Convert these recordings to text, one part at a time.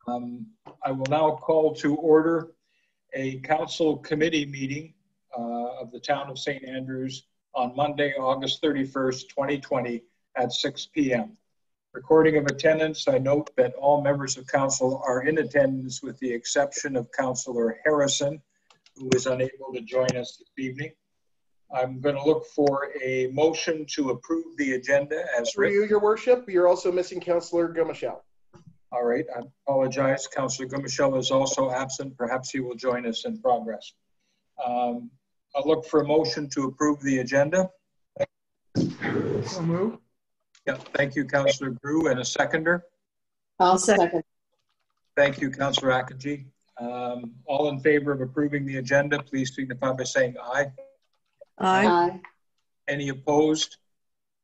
I will now call to order a council committee meeting of the town of St. Andrews on Monday, August 31st, 2020 at 6 p.m. Recording of attendance, I note that all members of council are in attendance with the exception of Councillor Harrison, who is unable to join us this evening. I'm going to look for a motion to approve the agenda as written. For you, Your Worship, you're also missing Councillor Gumichel. All right, I apologize. Councillor Gumichel is also absent. Perhaps he will join us in progress. I'll look for a motion to approve the agenda. So move. Yeah, thank you, Councillor Grew. And a seconder? I'll second. Thank you, Councillor Akinji. All in favor of approving the agenda, please signify by saying aye. Aye. Aye. Any opposed?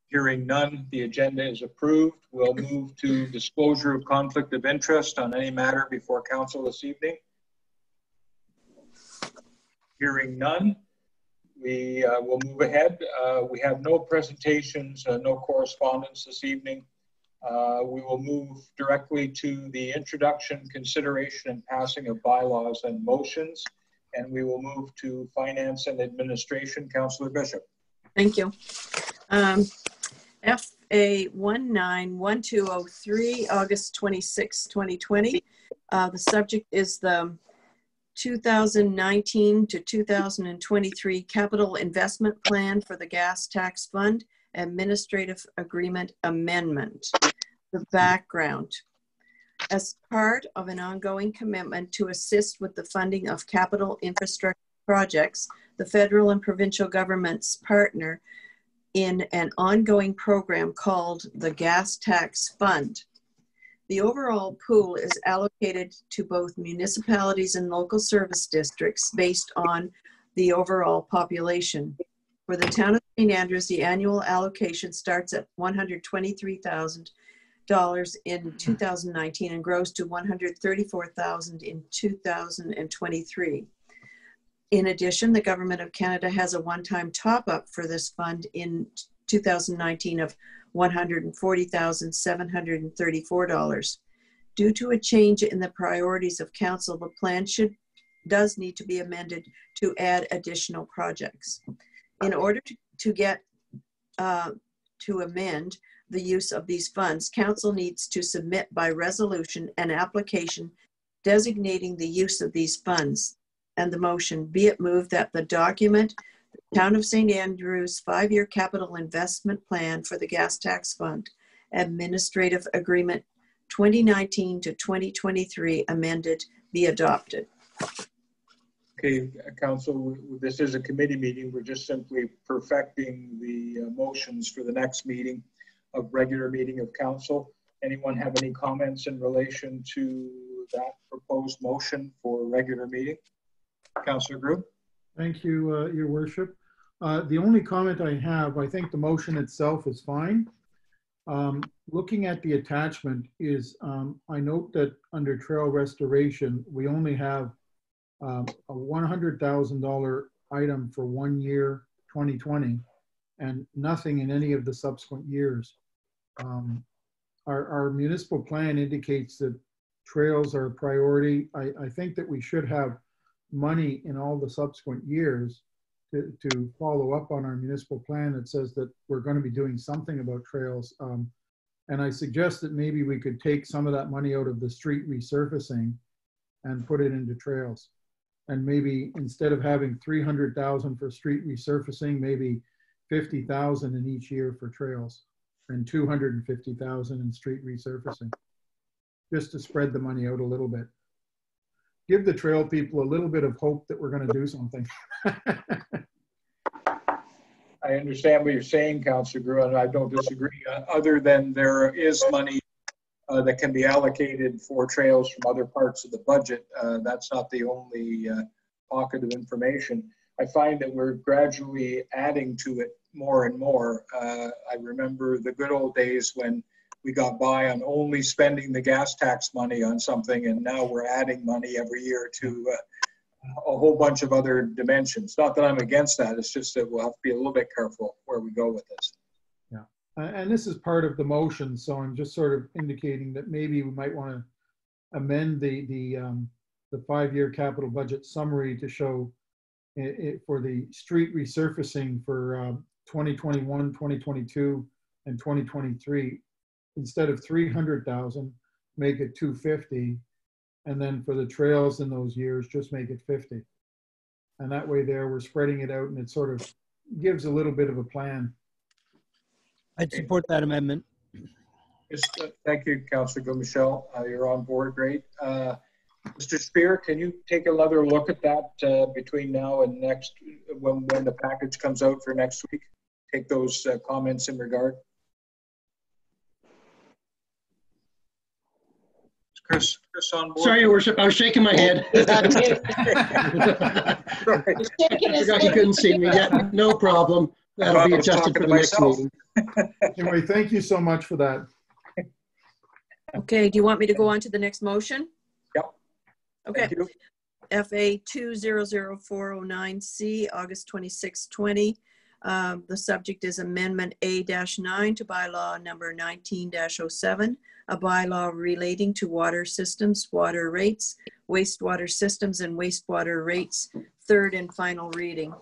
Hearing none, the agenda is approved. We'll move to disclosure of conflict of interest on any matter before council this evening. Hearing none, we will move ahead. We have no presentations, no correspondence this evening. We will move directly to the introduction, consideration, and passing of bylaws and motions, and we will move to finance and administration. Councillor Bishop. Thank you. FA 191203, August 26, 2020. The subject is the 2019 to 2023 Capital Investment Plan for the Gas Tax Fund Administrative Agreement Amendment. The background. As part of an ongoing commitment to assist with the funding of capital infrastructure projects, the federal and provincial governments partner in an ongoing program called the Gas Tax Fund. The overall pool is allocated to both municipalities and local service districts based on the overall population. For the town of St. Andrews, the annual allocation starts at $123,000 in 2019 and grows to $134,000 in 2023. In addition, the Government of Canada has a one-time top-up for this fund in 2019 of $140,734. Due to a change in the priorities of council, the plan does need to be amended to add additional projects. In order to amend the use of these funds, council needs to submit by resolution an application designating the use of these funds. And the motion, be it moved that the document, the Town of St. Andrews 5-year capital investment plan for the Gas Tax Fund, Administrative Agreement 2019 to 2023 amended, be adopted. Okay, Council, this is a committee meeting. We're just simply perfecting the motions for the next meeting of regular meeting of council. Anyone have any comments in relation to that proposed motion for regular meeting? Councillor Grew. Thank you, Your Worship. The only comment I have, I think the motion itself is fine. Looking at the attachment is, I note that under trail restoration, we only have a $100,000 item for 1 year, 2020, and nothing in any of the subsequent years. Our municipal plan indicates that trails are a priority. I think that we should have money in all the subsequent years to follow up on our municipal plan that says that we're going to be doing something about trails. And I suggest that maybe we could take some of that money out of the street resurfacing and put it into trails. And maybe instead of having 300,000 for street resurfacing, maybe 50,000 in each year for trails and 250,000 in street resurfacing, just to spread the money out a little bit. Give the trail people a little bit of hope that we're going to do something. I understand what you're saying, Councillor Grew, and I don't disagree. Other than there is money that can be allocated for trails from other parts of the budget, that's not the only pocket of information. I find that we're gradually adding to it more and more. I remember the good old days when we got by on only spending the gas tax money on something, and now we're adding money every year to a whole bunch of other dimensions. Not that I'm against that, it's just that we'll have to be a little bit careful where we go with this. Yeah, and this is part of the motion, so I'm just sort of indicating that maybe we might want to amend the 5-year capital budget summary to show it for the street resurfacing for 2021, 2022, and 2023, instead of 300,000, make it 250, and then for the trails in those years, just make it 50. And that way there, we're spreading it out, and it sort of gives a little bit of a plan. I'd support that amendment. Just, thank you, Councillor Gomichel. You're on board, great. Mr. Spear, can you take another look at that between now and next, when the package comes out for next week? Take those comments in regard. Chris on board? Sorry, Your Worship, I was shaking my head. Sorry. Forgot you couldn't see me yet. No problem. That'll be adjusted for the next meeting. Anyway, thank you so much for that. Okay, do you want me to go on to the next motion? Yep. Okay. Thank you. FA 200409C, August 26, 20. The subject is Amendment A-9 to bylaw number 19-07, a bylaw relating to water systems, water rates, wastewater systems, and wastewater rates, third and final reading.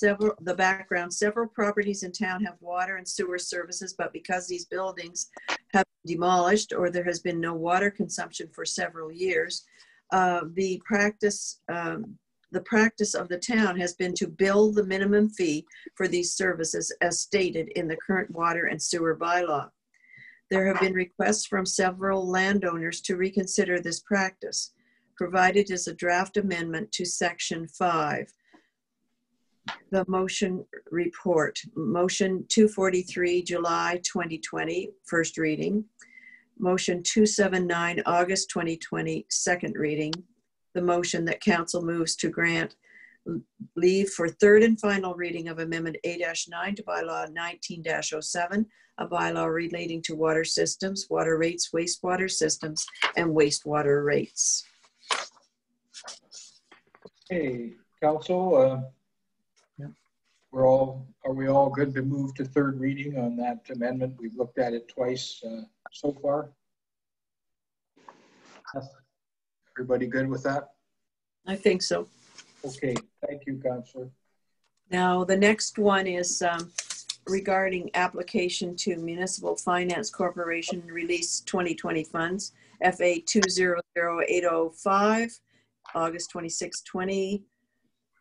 The background, several properties in town have water and sewer services, but because these buildings have been demolished or there has been no water consumption for several years, the practice of the town has been to bill the minimum fee for these services as stated in the current water and sewer bylaw. There have been requests from several landowners to reconsider this practice, provided as a draft amendment to Section 5. The motion report, Motion 243, July 2020, first reading. Motion 279, August 2020, second reading. The motion that council moves to grant leave for third and final reading of Amendment A-9 to bylaw 19-07, a bylaw relating to water systems, water rates, wastewater systems, and wastewater rates. Hey, council, are we all good to move to third reading on that amendment? We've looked at it twice so far. Everybody good with that? I think so. Okay, thank you, Councillor. Now, the next one is regarding application to Municipal Finance Corporation release 2020 funds, FA 200805, August 26, 20.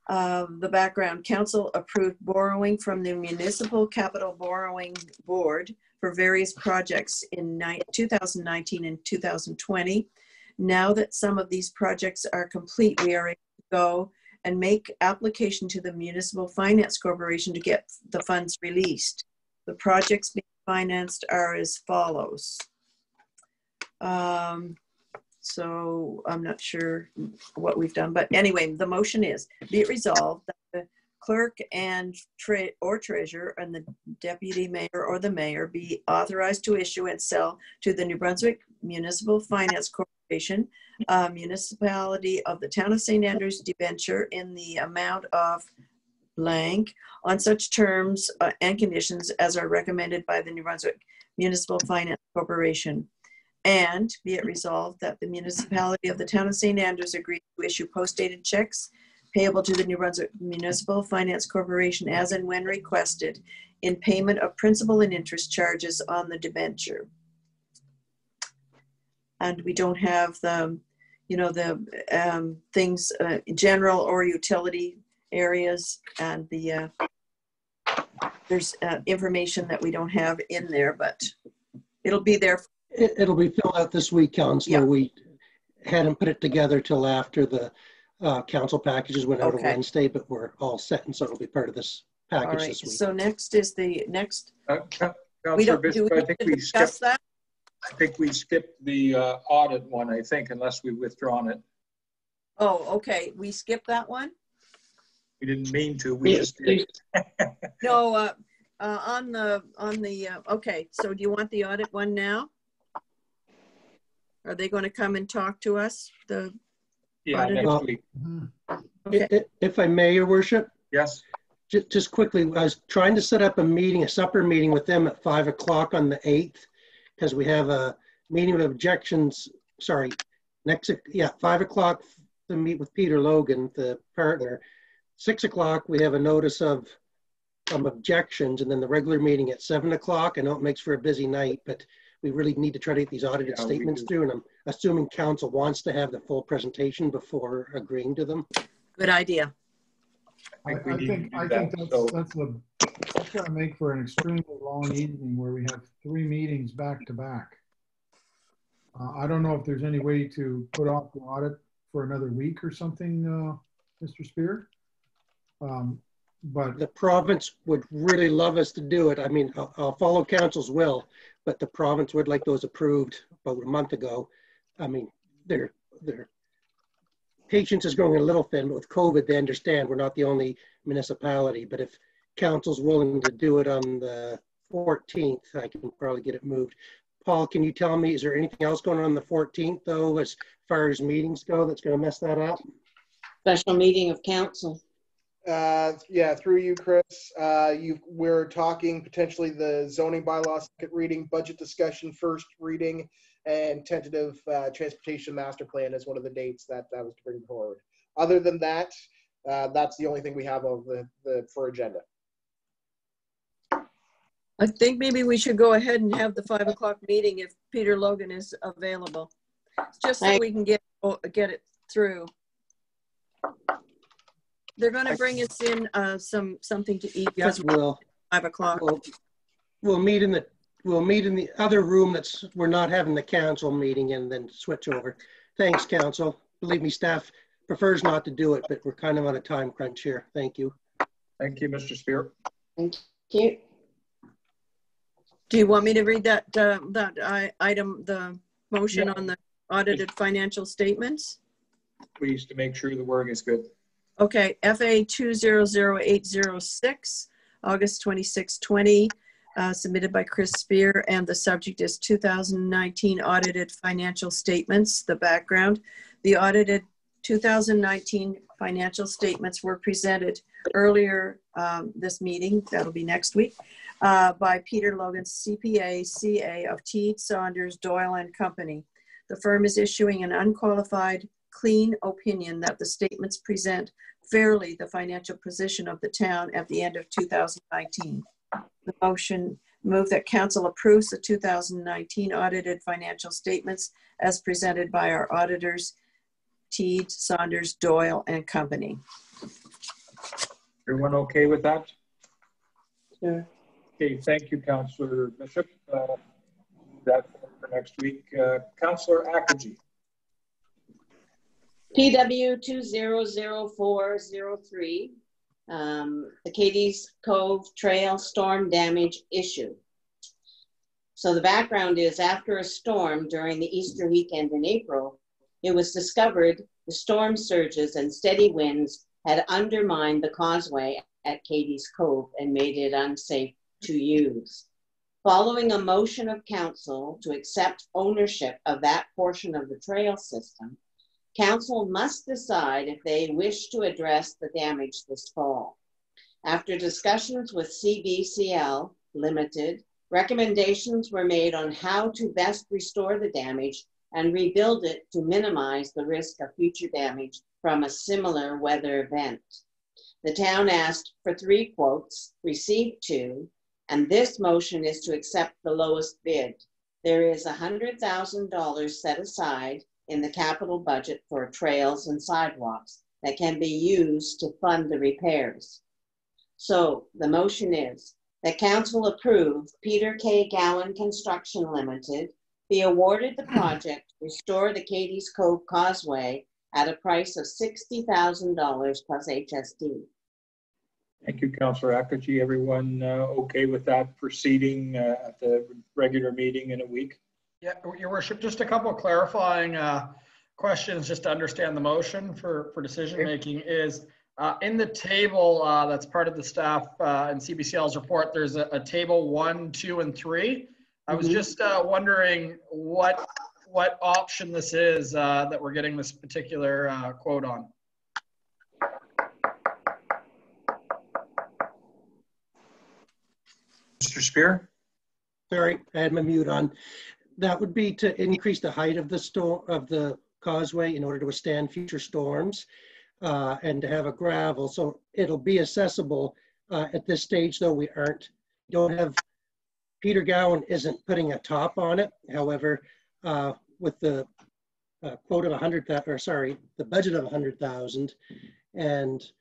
The background, council approved borrowing from the Municipal Capital Borrowing Board for various projects in 2019 and 2020. Now that some of these projects are complete, we are able to go and make application to the Municipal Finance Corporation to get the funds released. The projects being financed are as follows. So I'm not sure what we've done, but anyway, the motion is, be it resolved that the clerk and treasurer and the deputy mayor or the mayor be authorized to issue and sell to the New Brunswick Municipal Finance Corporation, municipality of the town of St. Andrews debenture in the amount of blank on such terms and conditions as are recommended by the New Brunswick Municipal Finance Corporation. And be it resolved that the municipality of the town of St. Andrews agrees to issue post-dated checks payable to the New Brunswick Municipal Finance Corporation as and when requested in payment of principal and interest charges on the debenture. And we don't have the, things, general or utility areas, and the there's information that we don't have in there, but it'll be there. It'll be filled out this week, Councillor. Yep. We hadn't put it together till after the council packages went out on Wednesday, but we're all set, and so it'll be part of this package this week. So next is the next. Councillor Bishop, I think we skipped the audit one, I think, unless we've withdrawn it. Oh, okay. We skipped that one? We didn't mean to, we just did. No, okay. So do you want the audit one now? Are they going to come and talk to us? Yeah, next week. Okay. If I may, Your Worship? Yes. Just quickly, I was trying to set up a meeting, a supper meeting with them at 5 o'clock on the 8th, because we have a meeting of objections sorry, next, yeah, 5 o'clock to meet with Peter Logan, the partner. 6 o'clock, we have a notice of objections, and then the regular meeting at 7 o'clock. I know it makes for a busy night, but we really need to try to get these audited statements through, and I'm assuming council wants to have the full presentation before agreeing to them. Good idea. I think that's going to make for an extremely long evening where we have 3 meetings back to back. I don't know if there's any way to put off the audit for another week or something, Mr. Spear. But the province would really love us to do it. I mean, I'll follow council's will, but the province would like those approved about a month ago. I mean, their patience is growing a little thin, but with COVID, they understand we're not the only municipality. But if council's willing to do it on the 14th, I can probably get it moved. Paul, can you tell me, is there anything else going on the 14th, though, as far as meetings go, that's going to mess that up? Special meeting of council. Yeah, through you, Chris. We're talking potentially the zoning bylaw second reading, budget discussion first reading, and tentative transportation master plan is one of the dates that was to bring forward. Other than that, that's the only thing we have of for agenda. I think maybe we should go ahead and have the 5 o'clock meeting if Peter Logan is available, just so we can get it through. They're going to bring us in something to eat. Yes, we'll 5 o'clock. We'll meet in the other room we're not having the council meeting, and then switch over. Thanks, council. Believe me, staff prefers not to do it, but we're kind of on a time crunch here. Thank you. Thank you, Mr. Spear. Thank you. Do you want me to read that item, the motion on the audited financial statements? Please, to make sure the wording is good. Okay, FA 200806, August 2620, submitted by Chris Spear, and the subject is 2019 audited financial statements. The background, the audited 2019 financial statements were presented earlier this meeting, that'll be next week, by Peter Logan, CPA, CA of Teed, Saunders, Doyle and Company. The firm is issuing an unqualified, clean opinion that the statements present fairly the financial position of the town at the end of 2019. The motion move that council approves the 2019 audited financial statements as presented by our auditors, Teed, Saunders, Doyle and Company. Everyone okay with that? Sure. Okay, thank you, Councillor Bishop. That's for next week. Councillor Akerjee. PW 200403, the Katie's Cove Trail storm damage issue. So the background is, after a storm during the Easter weekend in April, it was discovered the storm surges and steady winds had undermined the causeway at Katie's Cove and made it unsafe to use. Following a motion of council to accept ownership of that portion of the trail system, council must decide if they wish to address the damage this fall. After discussions with CBCL Limited, recommendations were made on how to best restore the damage and rebuild it to minimize the risk of future damage from a similar weather event. The town asked for 3 quotes, received 2, and this motion is to accept the lowest bid. There is $100,000 set aside in the capital budget for trails and sidewalks that can be used to fund the repairs. So the motion is that council approve Peter K. Gowan Construction Limited be awarded the project to restore the Katie's Cove Causeway at a price of $60,000 plus HST. Thank you, Councillor Akerjee. Everyone okay with that proceeding at the regular meeting in a week? Yeah, Your Worship, just a couple of clarifying questions just to understand the motion for decision making is in the table that's part of the staff and CBCL's report, there's a table 1, 2, and 3. I was just wondering what option this is that we're getting this particular quote on. Mr. Spear? Sorry, I had my mute on. That would be to increase the height of the causeway in order to withstand future storms, and to have a gravel. So it'll be accessible. At this stage, though, Peter Gowan isn't putting a top on it. However, with the quote of the budget of 100,000 and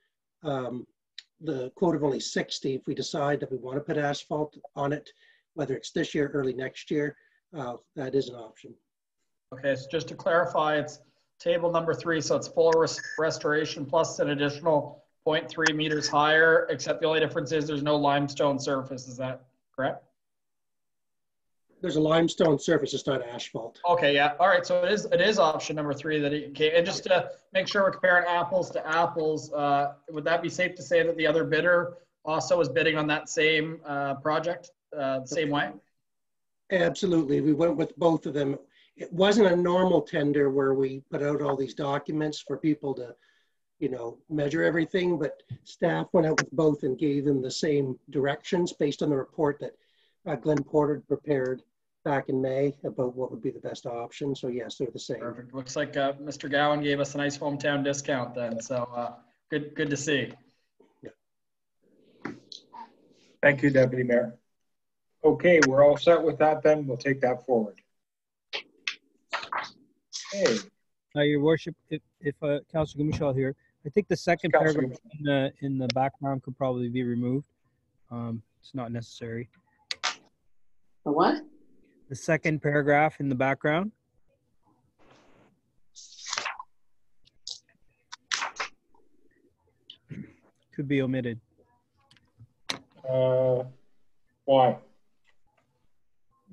the quote of only 60, if we decide that we want to put asphalt on it, whether it's this year, early next year, that is an option. Okay, so just to clarify, it's table number 3, so it's full restoration plus an additional 0.3 meters higher, except the only difference is there's no limestone surface. Is that correct? There's a limestone surface, it's not asphalt. Okay, yeah. All right, so it is option number 3 that okay. And just to make sure we're comparing apples to apples, would that be safe to say that the other bidder also is bidding on that same project, the same way? Absolutely, we went with both of them. It wasn't a normal tender where we put out all these documents for people to, measure everything, but staff went out with both and gave them the same directions based on the report that Glenn Porter prepared back in May about what would be the best option. So yes, they're the same. Perfect. Looks like Mr. Gowan gave us a nice hometown discount then. So good to see. Yeah. Thank you, Deputy Mayor. Okay, we're all set with that then. We'll take that forward. Okay. Your worship, if Councilor Gumashall here, I think the second Councilor paragraph in the background could probably be removed. It's not necessary. The what? The second paragraph in the background. Could be omitted. Why?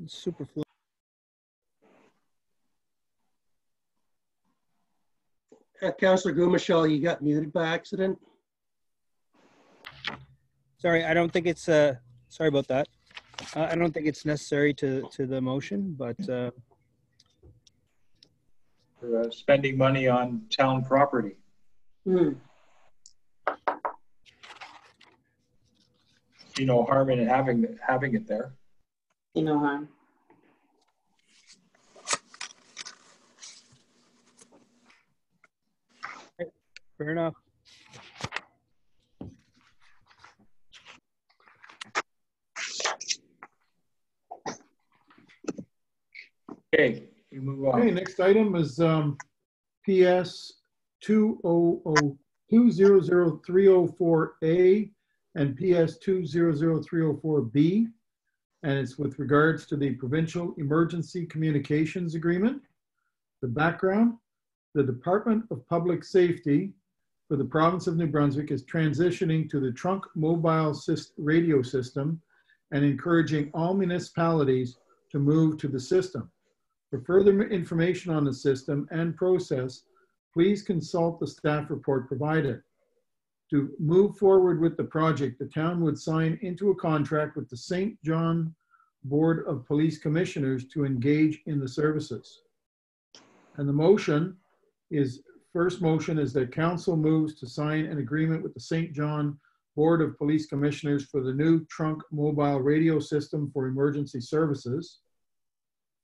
It's superfluous. Councillor Gumashall, you got muted by accident. Sorry, I don't think it's, sorry about that. I don't think it's necessary to the motion, but For spending money on town property. See no harm in having it there. No harm. fair enough. Okay, we move on. Okay, next item is PS 200304A and PS 200304B, and it's with regards to the Provincial Emergency Communications Agreement. The background: the Department of Public Safety for the province of New Brunswick is transitioning to the trunk mobile radio system and encouraging all municipalities to move to the system. For further information on the system and process, please consult the staff report provided. To move forward with the project, the town would sign into a contract with the St. John Board of Police Commissioners to engage in the services. And the motion is, first motion is that council moves to sign an agreement with the St. John Board of Police Commissioners for the new trunk mobile radio system for emergency services.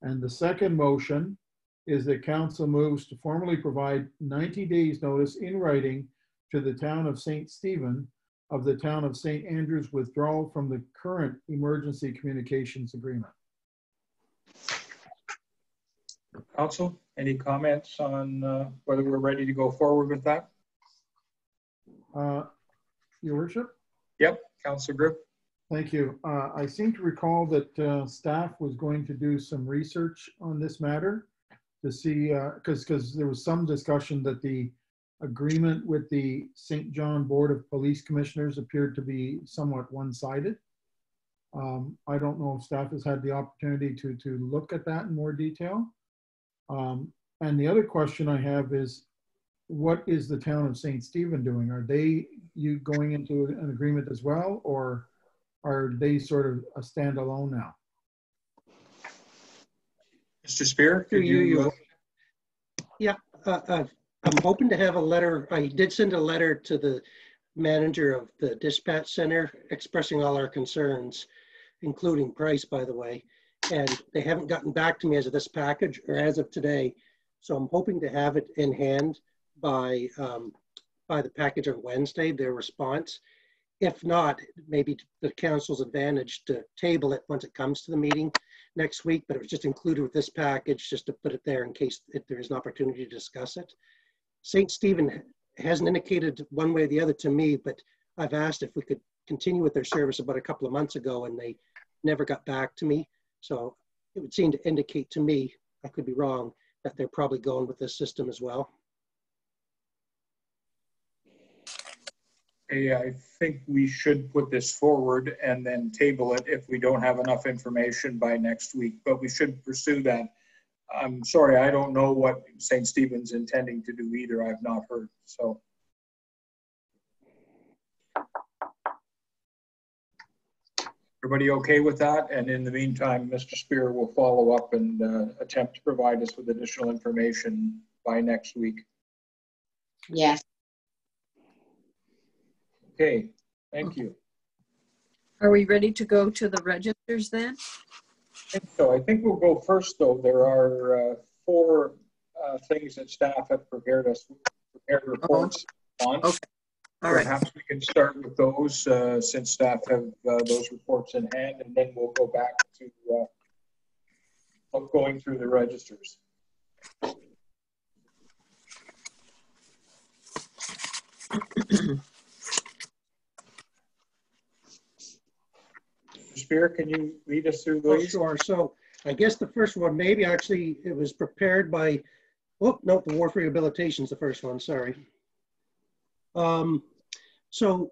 And the second motion is that council moves to formally provide 90 days notice in writing to the town of St. Stephen of the town of St. Andrews withdrawal from the current emergency communications agreement. Council, any comments on whether we're ready to go forward with that? Your worship? Yep, Councilor Grib. Thank you. I seem to recall that staff was going to do some research on this matter to see, because there was some discussion that the agreement with the St. John Board of Police Commissioners appeared to be somewhat one-sided. I don't know if staff has had the opportunity to look at that in more detail. And the other question I have is, what is the town of St. Stephen doing? Are they going into an agreement as well, or are they sort of a standalone now? Mr. Spear, could you? Yeah, I'm hoping to have a letter. I did send a letter to the manager of the dispatch center expressing all our concerns, including price, by the way. and they haven't gotten back to me as of this package or as of today. So I'm hoping to have it in hand by the package on Wednesday, their response. If not, maybe the council's advantage to table it once it comes to the meeting next week, but it was just included with this package just to put it there in case there is an opportunity to discuss it. St. Stephen hasn't indicated one way or the other to me, but I've asked if we could continue with their service about a couple of months ago and they never got back to me. So it would seem to indicate to me, I could be wrong, that they're probably going with this system as well. Hey, I think we should put this forward and then table it if we don't have enough information by next week, but we should pursue that. I'm sorry, I don't know what St. Stephen's intending to do either. I've not heard, so. Everybody okay with that? And in the meantime, Mr. Spear will follow up and attempt to provide us with additional information by next week. Yes. Okay, thank you. Are we ready to go to the registers then? So I think we'll go first, though. There are 4 things that staff have prepared reports on. Okay. All right. Perhaps we can start with those since staff have those reports in hand, and then we'll go back to going through the registers. Mr. Spear, can you lead us through Oh, those? sure. So I guess the first one, maybe actually it was prepared by, oh, no, the Wharf Rehabilitation is the first one, sorry. So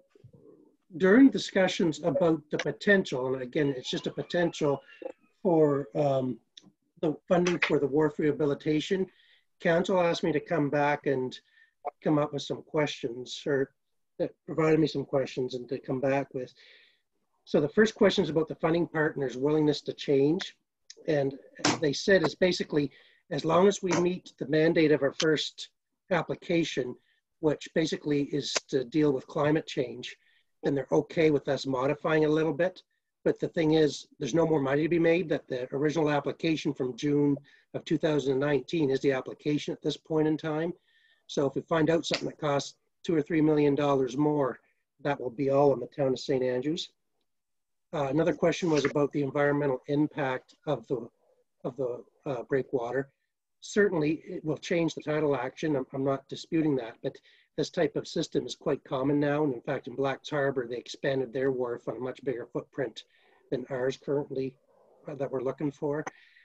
during discussions about the potential, and again, it's just a potential for the funding for the Wharf Rehabilitation, Council asked me to come back and come up with some questions, or that provided me some questions and to come back with. So the first question is about the funding partner's willingness to change. And they said it's basically, as long as we meet the mandate of our first application, which basically is to deal with climate change, then they're okay with us modifying a little bit. But the thing is, there's no more money to be made. That the original application from June of 2019 is the application at this point in time. So if we find out something that costs $2 or $3 million more, that will be all on the town of St. Andrews. Another question was about the environmental impact of the breakwater. Certainly, it will change the tidal action. I'm not disputing that, but this type of system is quite common now. And in fact, in Blacks Harbor, they expanded their wharf on a much bigger footprint than ours currently that we're looking for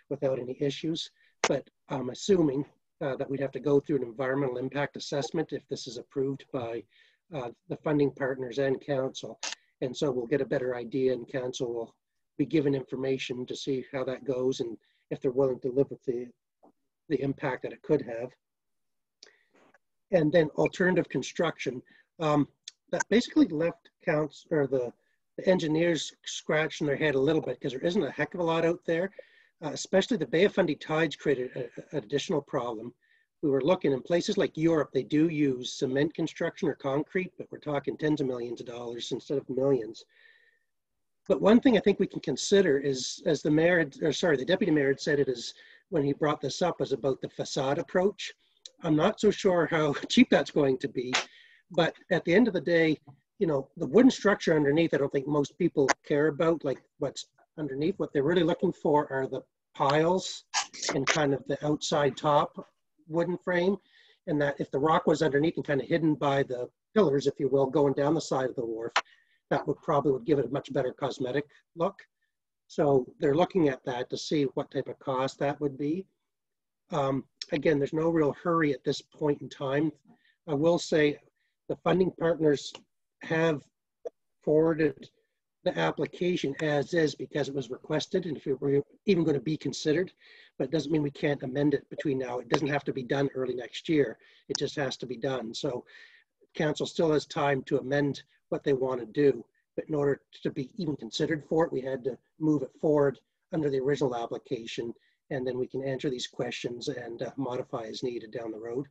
without any issues. But I'm assuming that we'd have to go through an environmental impact assessment if this is approved by the funding partners and council. And so we'll get a better idea, and council will be given information to see how that goes and if they're willing to live with the impact that it could have. And then alternative construction, that basically left the engineers scratching their head a little bit because there isn't a heck of a lot out there, especially the Bay of Fundy tides created an additional problem. We were looking in places like Europe, they do use cement construction or concrete, but we're talking tens of millions of dollars instead of millions. But one thing I think we can consider is, as the mayor, the deputy mayor had said it is, when he brought this up, was about the facade approach. I'm not so sure how cheap that's going to be, but at the end of the day, you know, the wooden structure underneath, I don't think most people care about, like what's underneath. What they're really looking for are the piles and kind of the outside top wooden frame, and that if the rock was underneath and kind of hidden by the pillars, if you will, going down the side of the wharf, that would give it a much better cosmetic look. So they're looking at that to see what type of cost that would be. Again, there's no real hurry at this point in time. I will say the funding partners have forwarded the application as is because it was requested, and if it were even going to be considered, but it doesn't mean we can't amend it between now. It doesn't have to be done early next year. It just has to be done. So council still has time to amend what they want to do, but in order to be even considered for it, we had to move it forward under the original application, and then we can answer these questions and modify as needed down the road.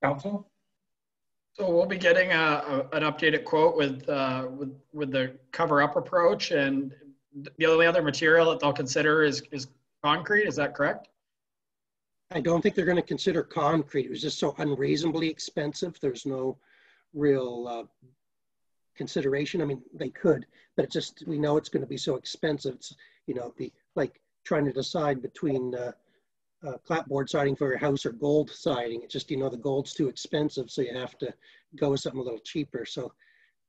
Council? So we'll be getting an updated quote with the cover up approach, and the only other material that they'll consider is concrete. Is that correct? I don't think they're going to consider concrete. It was just so unreasonably expensive. There's no real consideration. I mean, they could, but it's just, we know it's going to be so expensive. It's, you know, be like trying to decide between clapboard siding for your house or gold siding. It's just, you know, the gold's too expensive, so you have to go with something a little cheaper. So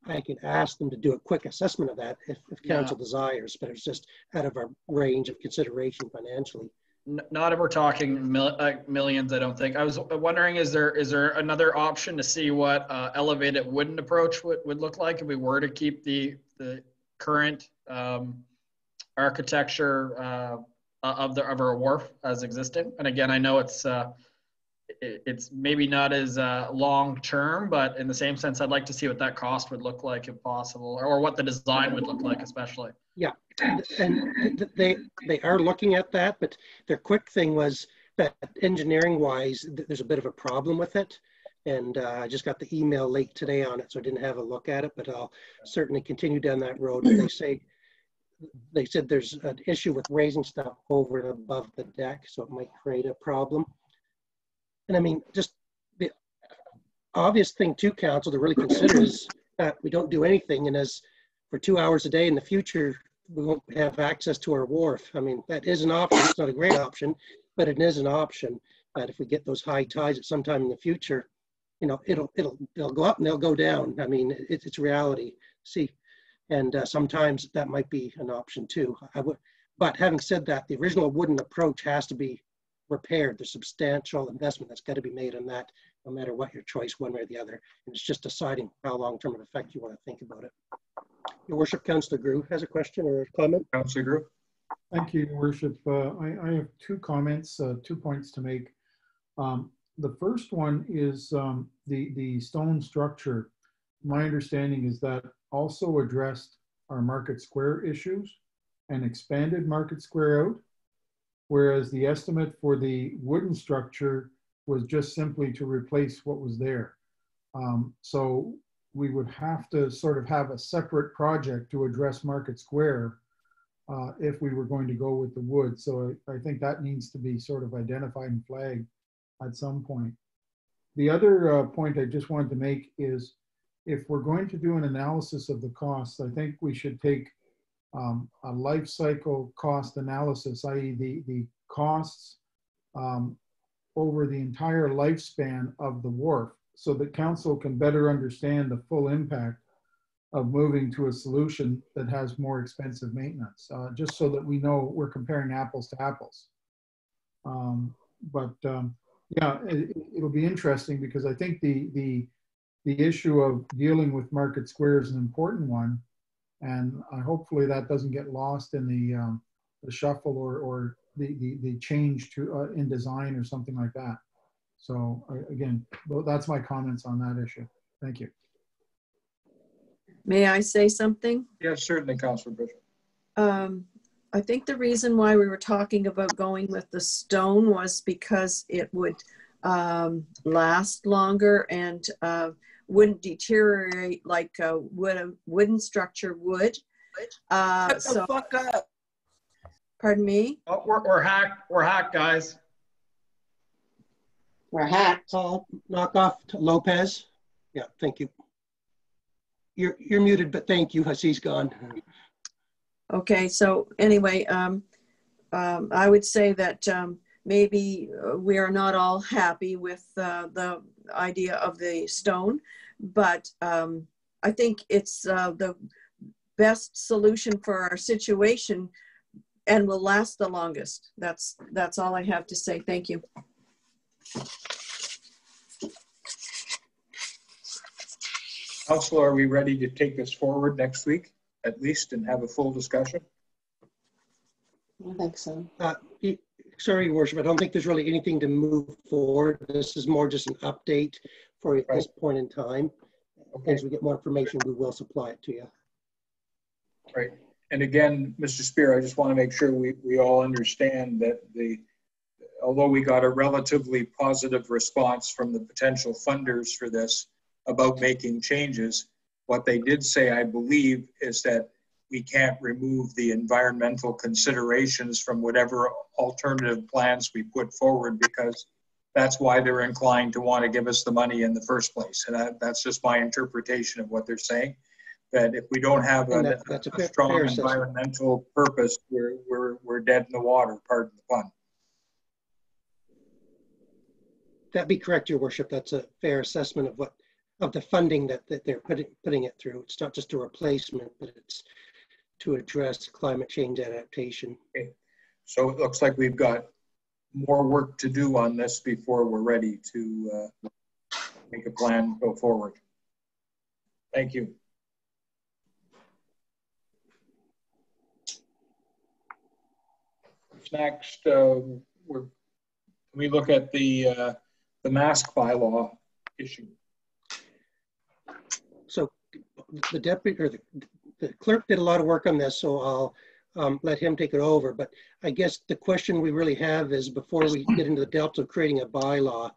I can ask them to do a quick assessment of that if council desires, but it's just out of our range of consideration financially. Not if we're talking millions, I don't think. I was wondering, is there another option to see what elevated wooden approach would look like if we were to keep the current architecture of our wharf as existing? And again, I know it's maybe not as long term, but in the same sense, I'd like to see what that cost would look like if possible, or what the design would look like, especially. Yeah, and they are looking at that, but their quick thing was that engineering wise, there's a bit of a problem with it. And I just got the email late today on it, so I didn't have a look at it, but I'll certainly continue down that road. But they said there's an issue with raising stuff over and above the deck, so it might create a problem. And I mean, just the obvious thing to council to really consider is that we don't do anything, and as for 2 hours a day in the future, we won't have access to our wharf. I mean, that is an option. It's not a great option, but it is an option that if we get those high tides at some time in the future, you know, they'll go up and they'll go down. I mean, it's reality. See, and sometimes that might be an option too. But having said that, the original wooden approach has to be repaired. There's substantial investment that's got to be made on that, no matter what your choice, one way or the other. And it's just deciding how long-term of effect you want to think about it. Your Worship, Councillor Grew has a question or a comment. Councillor Grew. Thank you, Your Worship. I have 2 comments, 2 points to make. The first one is the stone structure. My understanding is that also addressed our Market Square issues and expanded Market Square out, whereas the estimate for the wooden structure was just simply to replace what was there. So we would have to sort of have a separate project to address Market Square if we were going to go with the wood. So I think that needs to be sort of identified and flagged at some point. The other point I just wanted to make is if we're going to do an analysis of the costs, I think we should take a life cycle cost analysis, i.e. the costs over the entire lifespan of the wharf, so that council can better understand the full impact of moving to a solution that has more expensive maintenance, just so that we know we're comparing apples to apples. Yeah, it'll be interesting because I think the issue of dealing with Market Square is an important one, and hopefully that doesn't get lost in the shuffle or the change to in design or something like that. So again, that's my comments on that issue. Thank you. May I say something? Yes, certainly, Councillor Bishop. I think the reason why we were talking about going with the stone was because it would last longer and wouldn't deteriorate like a wooden structure would. Shut the fuck up. Pardon me? Oh, we're hacked, guys. We're hacked. Paul, knock off to Lopez. Yeah, thank you. You're muted, but thank you. He's gone. Okay, so anyway, I would say that maybe we are not all happy with the idea of the stone, but I think it's the best solution for our situation and will last the longest. That's all I have to say. Thank you. Council, are we ready to take this forward next week, at least, and have a full discussion? I think so. Sorry, Your Worship, I don't think there's really anything to move forward. This is more just an update for at this point in time. Okay. As we get more information, we will supply it to you. Right. And again, Mr. Spear, I just want to make sure we all understand that although we got a relatively positive response from the potential funders for this, about making changes. What they did say, I believe, is that we can't remove the environmental considerations from whatever alternative plans we put forward, because that's why they're inclined to want to give us the money in the first place. And that's just my interpretation of what they're saying, that if we don't have a strong environmental purpose, we're dead in the water, pardon the pun. That'd be correct, Your Worship. That's a fair assessment of the funding that they're putting it through. It's not just a replacement, but it's to address climate change adaptation. Okay. So it looks like we've got more work to do on this before we're ready to make a plan, go forward. Thank you. Next, we look at the mask bylaw issue. So the deputy or the clerk did a lot of work on this, so I'll let him take it over. But I guess the question we really have is, before we get into the delta of creating a bylaw,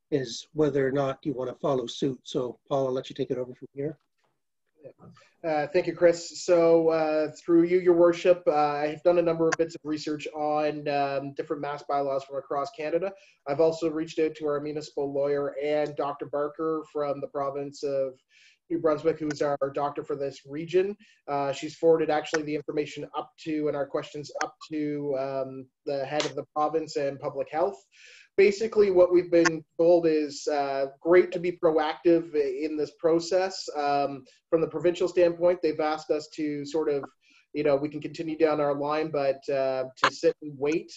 is whether or not you want to follow suit. So Paul, I'll let you take it over from here. Thank you, Chris. So through you, Your Worship, I've done a number of bits of research on different mask bylaws from across Canada. I've also reached out to our municipal lawyer and Dr. Barker from the province of New Brunswick, who's our doctor for this region. She's forwarded actually the information up to, and our questions up to the head of the province and public health. Basically, what we've been told is great to be proactive in this process. From the provincial standpoint, they've asked us to sort of, we can continue down our line, but to sit and wait.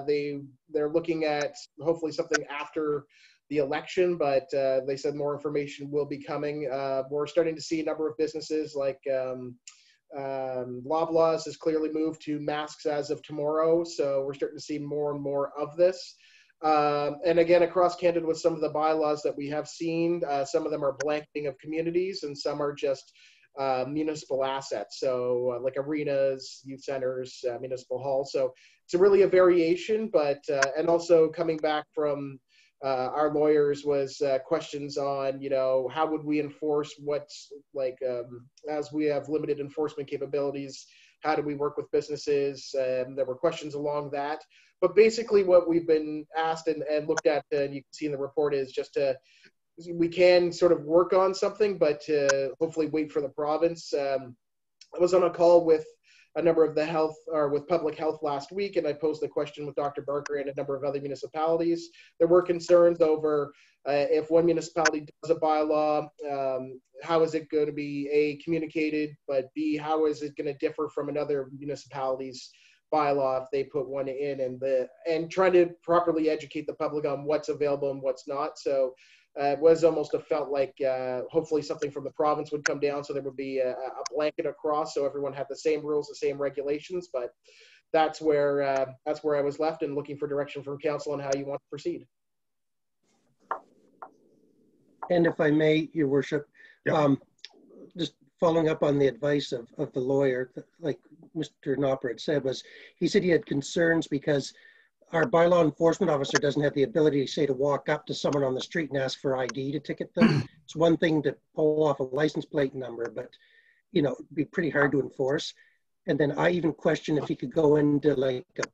They're looking at hopefully something after the election, but they said more information will be coming. We're starting to see a number of businesses like Loblaws has clearly moved to masks as of tomorrow, so we're starting to see more and more of this. And again, across Canada with some of the bylaws that we have seen, some of them are blanketing of communities and some are just municipal assets. So like arenas, youth centers, municipal halls. So it's really a variation, but, and also coming back from our lawyers was questions on, how would we enforce what's like, as we have limited enforcement capabilities, how do we work with businesses? There were questions along that. But basically what we've been asked and looked at, and you can see in the report, is just we can sort of work on something, but to hopefully wait for the province. I was on a call with a number of with public health last week, and I posed the question with Dr. Barker and a number of other municipalities. There were concerns over if one municipality does a bylaw, how is it going to be A, communicated, but B, how is it going to differ from another municipality's bylaw if they put one in, and trying to properly educate the public on what's available and what's not. So it was almost felt like hopefully something from the province would come down, so there would be a blanket across, so everyone had the same rules, the same regulations. But that's where I was left, and looking for direction from council on how you want to proceed. And if I may, Your Worship, yeah. Just following up on the advice of the lawyer, like Mr. Knopper had said, he said he had concerns because our bylaw enforcement officer doesn't have the ability, say, to walk up to someone on the street and ask for ID to ticket them. It's one thing to pull off a license plate number, but, it'd be pretty hard to enforce. And then I even question if he could go into like a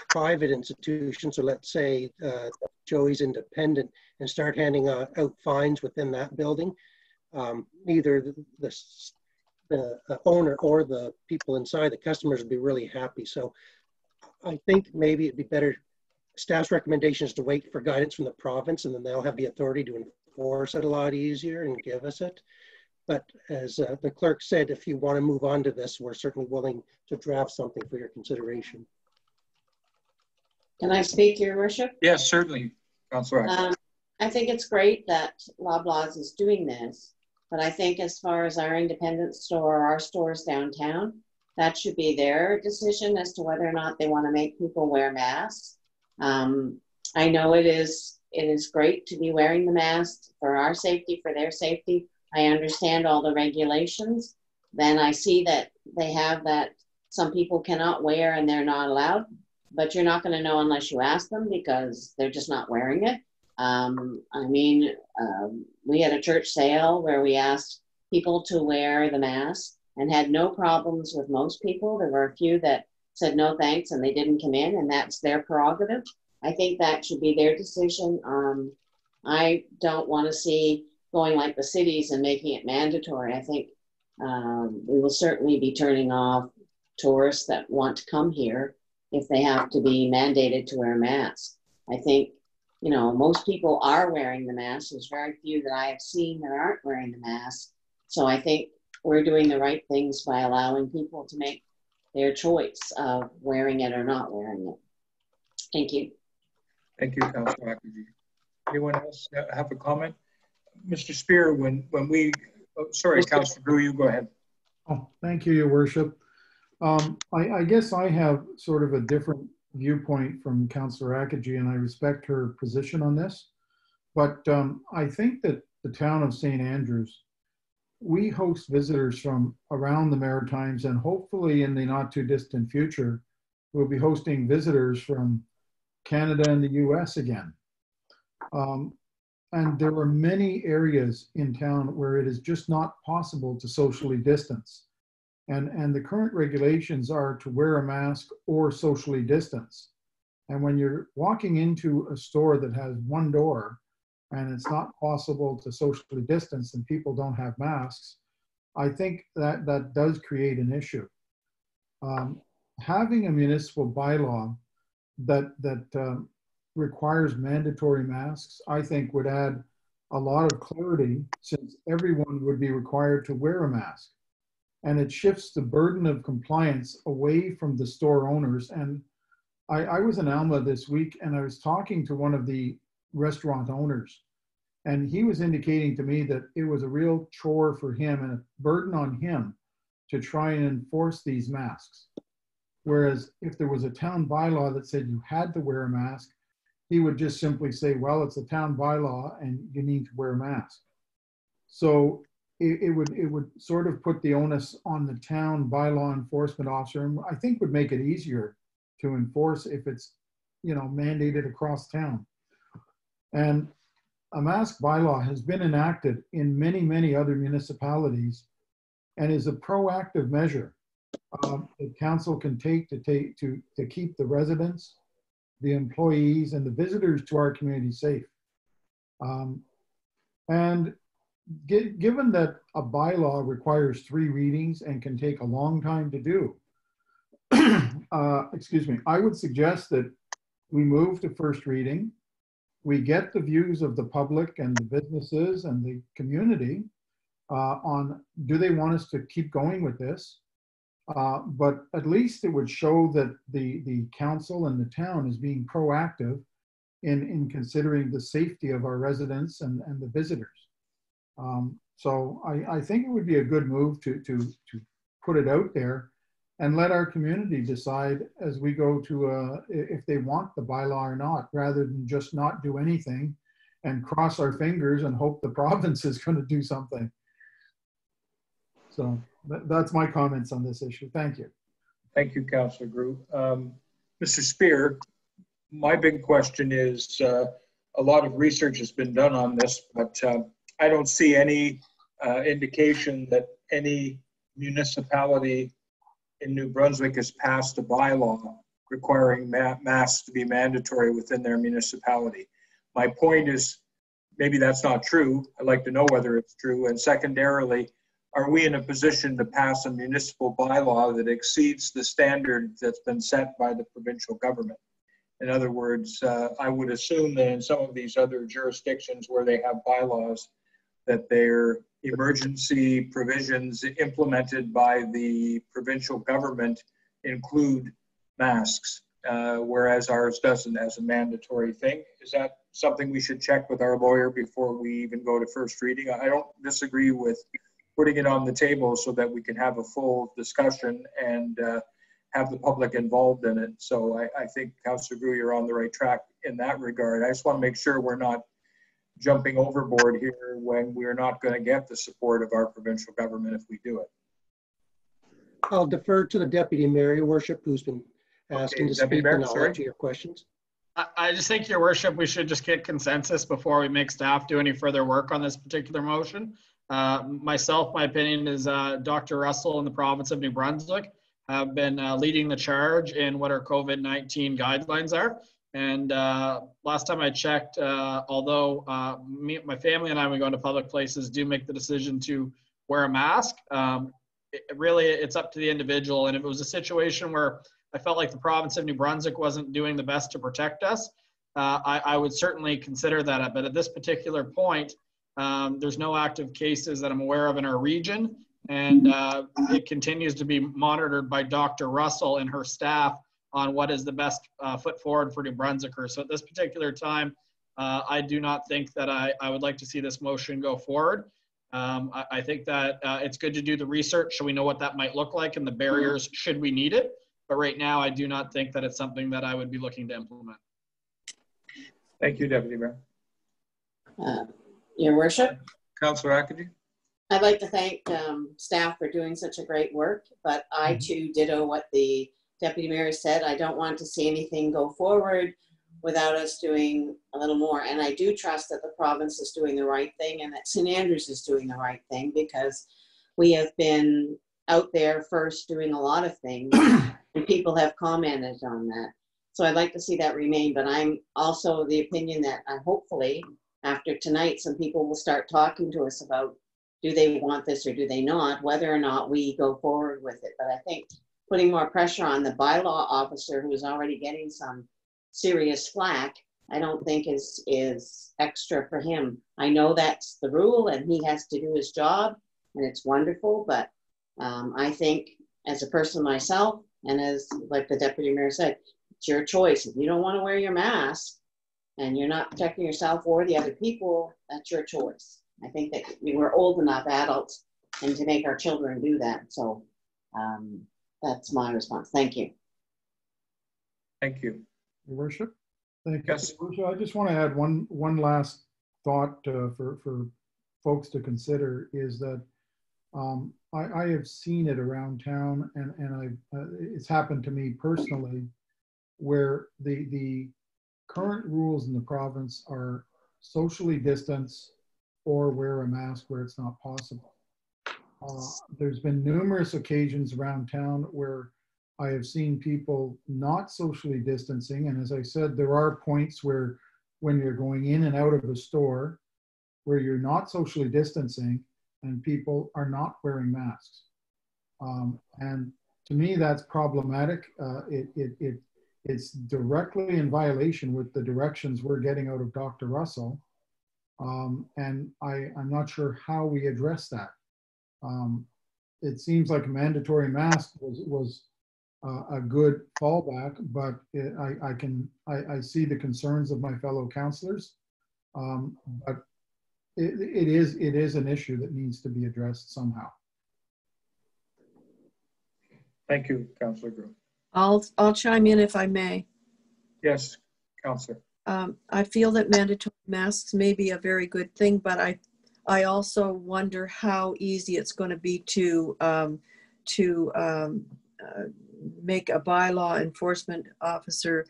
private institution. So let's say Joey's Independent, and start handing out fines within that building. Neither the owner or the people inside, the customers, would be really happy. So I think maybe it'd be better, staff's recommendation is to wait for guidance from the province, and then they'll have the authority to enforce it a lot easier and give us it. But as the clerk said, if you want to move on to this, we're certainly willing to draft something for your consideration. Can I speak, Your Worship? Yes, certainly, Councillor. I think it's great that Loblaws is doing this, but I think as far as our independent store, our stores downtown, that should be their decision as to whether or not they want to make people wear masks. I know it is great to be wearing the mask for our safety, for their safety. I understand all the regulations. Then I see that they have that some people cannot wear and they're not allowed, but you're not going to know unless you ask them because they're just not wearing it. I mean, we had a church sale where we asked people to wear the mask and had no problems with most people. There were a few that said no thanks and they didn't come in, and that's their prerogative. I think that should be their decision. I don't want to see going like the cities and making it mandatory. I think we will certainly be turning off tourists that want to come here if they have to be mandated to wear masks. I think, you know, most people are wearing the mask. There's very few that I have seen that aren't wearing the mask. So I think we're doing the right things by allowing people to make their choice of wearing it or not wearing it. Thank you. Thank you, Councillor Akergy. Anyone else have a comment? Mr. Spear, when we, sorry, Councillor Drew, you go ahead. Oh, thank you, Your Worship. I guess I have sort of a different viewpoint from Councillor Akergy, and I respect her position on this. But I think that the town of St. Andrews, we host visitors from around the Maritimes, and hopefully in the not too distant future, we'll be hosting visitors from Canada and the US again. And there are many areas in town where it is just not possible to socially distance. And the current regulations are to wear a mask or socially distance. And when you're walking into a store that has one door and it's not possible to socially distance and people don't have masks, I think that that does create an issue. Having a municipal bylaw that requires mandatory masks, I think would add a lot of clarity, since everyone would be required to wear a mask. And it shifts the burden of compliance away from the store owners. And I was in Alma this week, and I was talking to one of the restaurant owners, and he was indicating to me that it was a real chore for him and a burden on him to try and enforce these masks. Whereas if there was a town bylaw that said you had to wear a mask, he would just simply say, well, it's a town bylaw and you need to wear a mask. So it would sort of put the onus on the town bylaw enforcement officer, and I think would make it easier to enforce if it's, you know, mandated across town. And a mask bylaw has been enacted in many, many other municipalities and is a proactive measure that council can take to keep the residents, the employees, and the visitors to our community safe. And given that a bylaw requires 3 readings and can take a long time to do, excuse me, I would suggest that we move to first reading. We get the views of the public and the businesses and the community on, do they want us to keep going with this? But at least it would show that the council and the town is being proactive in considering the safety of our residents and the visitors. So I think it would be a good move to put it out there and let our community decide as we go to if they want the bylaw or not, rather than just not do anything and cross our fingers and hope the province is going to do something. So that's my comments on this issue. Thank you. Thank you, Councillor Grew. Mr. Spear, my big question is, a lot of research has been done on this, but I don't see any indication that any municipality in New Brunswick has passed a bylaw requiring masks to be mandatory within their municipality. My point is, maybe that's not true. I'd like to know whether it's true. And secondarily, are we in a position to pass a municipal bylaw that exceeds the standard that's been set by the provincial government? In other words, I would assume that in some of these other jurisdictions where they have bylaws, that their emergency provisions implemented by the provincial government include masks, whereas ours doesn't as a mandatory thing. Is that something we should check with our lawyer before we even go to first reading? I don't disagree with putting it on the table so that we can have a full discussion and have the public involved in it. So I think, Councillor Grew, you're on the right track in that regard. I just want to make sure we're not jumping overboard here when we're not going to get the support of our provincial government if we do it. I'll defer to the Deputy Mayor, Your Worship, who's been asking to speak, and I'll answer your questions. I just think, Your Worship, we should just get consensus before we make staff do any further work on this particular motion. Myself, my opinion is Dr. Russell in the province of New Brunswick have been leading the charge in what our COVID-19 guidelines are. And last time I checked, although my family and I, when we go into public places, do make the decision to wear a mask, really it's up to the individual. And if it was a situation where I felt like the province of New Brunswick wasn't doing the best to protect us, I would certainly consider that. But at this particular point, there's no active cases that I'm aware of in our region. And it continues to be monitored by Dr. Russell and her staff on what is the best foot forward for New Brunswickers. So at this particular time, I do not think that I would like to see this motion go forward. I think that it's good to do the research so we know what that might look like and the barriers should we need it. But right now, I do not think that it's something that I would be looking to implement. Thank you, Deputy Mayor. Your Worship. Councillor Akaji. I'd like to thank staff for doing such a great work, but I too ditto what the Deputy Mayor said. I don't want to see anything go forward without us doing a little more. And I do trust that the province is doing the right thing and that St. Andrews is doing the right thing, because we have been out there first doing a lot of things and people have commented on that. So I'd like to see that remain, but I'm also of the opinion that hopefully after tonight, some people will start talking to us about, do they want this or do they not, whether or not we go forward with it. But I think putting more pressure on the bylaw officer who's already getting some serious flack, I don't think is extra for him. I know that's the rule and he has to do his job and it's wonderful, but I think as a person myself, and as like the Deputy Mayor said, it's your choice. If you don't want to wear your mask and you're not protecting yourself or the other people, that's your choice. I think that we're old enough adults and to make our children do that. So that's my response. Thank you. Thank you. Your Worship. Thank Yes. you. Your Worship, I just want to add one last thought for folks to consider is that I have seen it around town, and it's happened to me personally, where the current rules in the province are socially distance or wear a mask where it's not possible. There's been numerous occasions around town where I have seen people not socially distancing, and as I said, there are points where when you're going in and out of a store where you're not socially distancing and people are not wearing masks. And to me, that's problematic. It's directly in violation with the directions we're getting out of Dr. Russell. And I'm not sure how we address that. It seems like a mandatory mask was a good fallback, but I see the concerns of my fellow councillors. But it is an issue that needs to be addressed somehow. Thank you, Councillor Groom. I'll chime in if I may. Yes, Councillor. I feel that mandatory masks may be a very good thing, but I also wonder how easy it's going to be to make a bylaw enforcement officer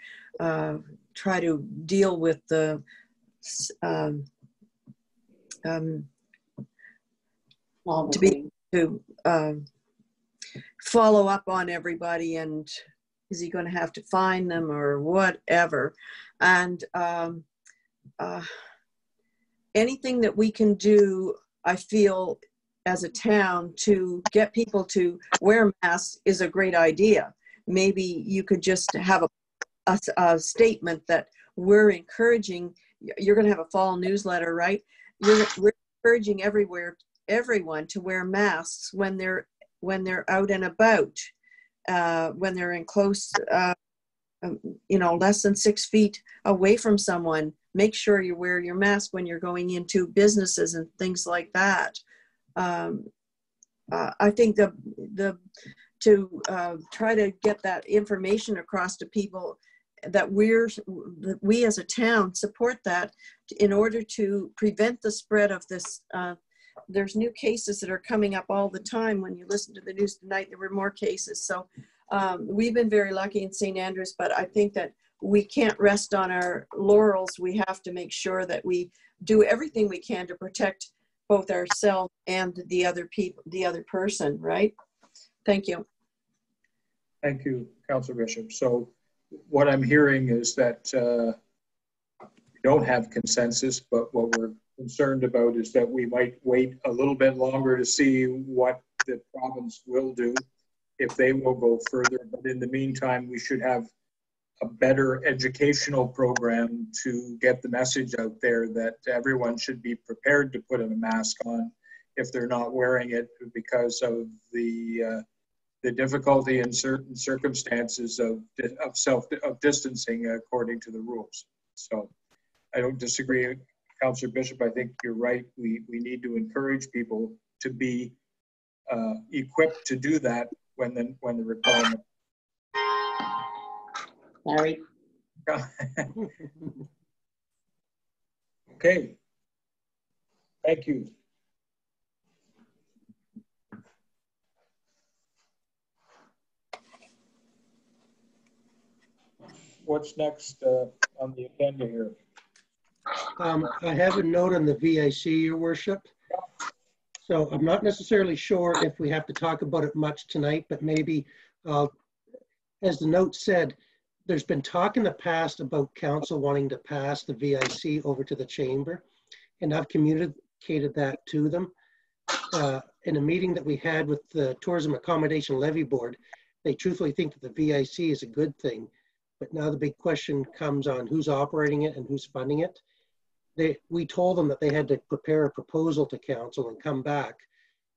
try to deal with the to follow up on everybody, and is he going to have to fine them or whatever? And anything that we can do, I feel, as a town to get people to wear masks is a great idea. Maybe you could just have a statement that we're encouraging. You're going to have a fall newsletter, right? We're encouraging everyone to wear masks when they're out and about, when they're in close, less than 6 feet away from someone. Make sure you wear your mask when you're going into businesses and things like that. I think to try to get that information across to people that we as a town support that in order to prevent the spread of this. There's new cases that are coming up all the time. When you listen to the news tonight, there were more cases. So we've been very lucky in St. Andrews, but I think that we can't rest on our laurels. We have to make sure that we do everything we can to protect both ourselves and the other people, the other person, right? Thank you. Thank you, Councillor Bishop. So what I'm hearing is that we don't have consensus, but what we're concerned about is that we might wait a little bit longer to see what the province will do, if they will go further. But in the meantime, we should have a better educational program to get the message out there that everyone should be prepared to put a mask on if they're not wearing it because of the difficulty in certain circumstances of distancing according to the rules. So I don't disagree, Councillor Bishop. I think you're right. We need to encourage people to be equipped to do that when the requirement. Larry. Okay. Thank you. What's next on the agenda here? I have a note on the VIC, Your Worship. So I'm not necessarily sure if we have to talk about it much tonight, but maybe, as the note said, there's been talk in the past about council wanting to pass the VIC over to the chamber, and I've communicated that to them. In a meeting that we had with the Tourism Accommodation Levy Board, they truthfully think that the VIC is a good thing, but now the big question comes on who's operating it and who's funding it. We told them that they had to prepare a proposal to council and come back.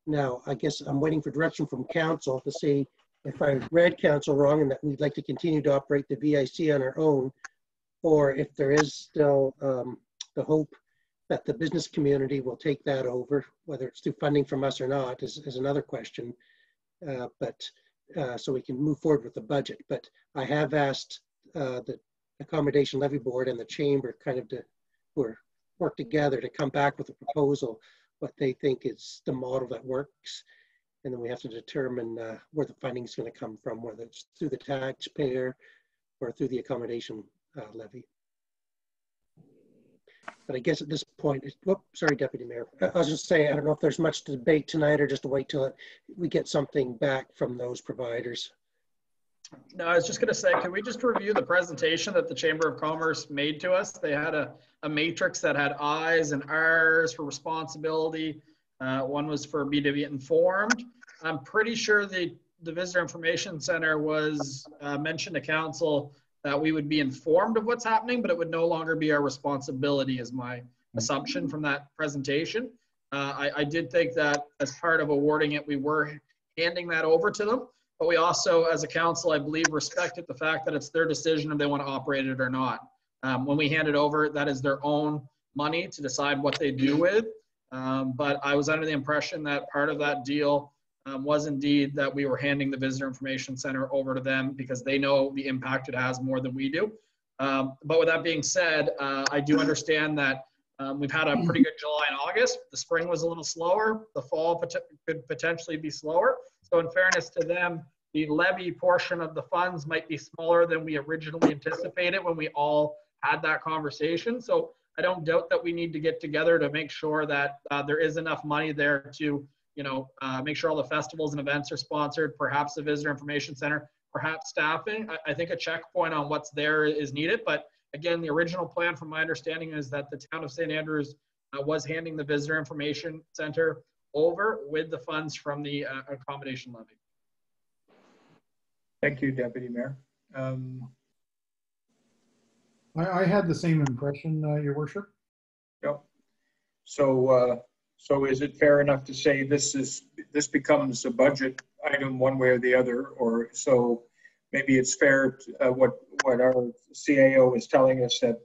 Now, I guess I'm waiting for direction from council to see if I read council wrong and that we'd like to continue to operate the VIC on our own, or if there is still the hope that the business community will take that over, whether it's through funding from us or not is another question. So we can move forward with the budget. But I have asked the Accommodation Levy Board and the chamber kind of to work together to come back with a proposal, what they think is the model that works. And then we have to determine where the funding is going to come from, whether it's through the taxpayer or through the accommodation levy. But I guess at this point, sorry, Deputy Mayor. I was just saying, I don't know if there's much to debate tonight or just to wait till we get something back from those providers. No, I was just going to say, can we just review the presentation that the Chamber of Commerce made to us? They had a matrix that had I's and R's for responsibility. One was for me to be informed. I'm pretty sure the Visitor Information Center was mentioned to council that we would be informed of what's happening, but it would no longer be our responsibility, is my assumption from that presentation. I did think that as part of awarding it, we were handing that over to them, but we also, as a council, I believe, respected the fact that it's their decision if they want to operate it or not. When we hand it over, that is their own money to decide what they do with. But I was under the impression that part of that deal was indeed that we were handing the Visitor Information Center over to them because they know the impact it has more than we do. But with that being said, I do understand that we've had a pretty good July and August. The spring was a little slower. The fall could potentially be slower. So in fairness to them, the levy portion of the funds might be smaller than we originally anticipated when we all had that conversation. So I don't doubt that we need to get together to make sure that there is enough money there to, make sure all the festivals and events are sponsored, perhaps the Visitor Information Center, perhaps staffing. I think a checkpoint on what's there is needed. But again, the original plan, from my understanding, is that the town of St. Andrews was handing the Visitor Information Center over with the funds from the accommodation levy. Thank you, Deputy Mayor. I had the same impression, Your Worship. Yep. So is it fair enough to say this becomes a budget item one way or the other, or so maybe it's fair to, what our CAO is telling us, that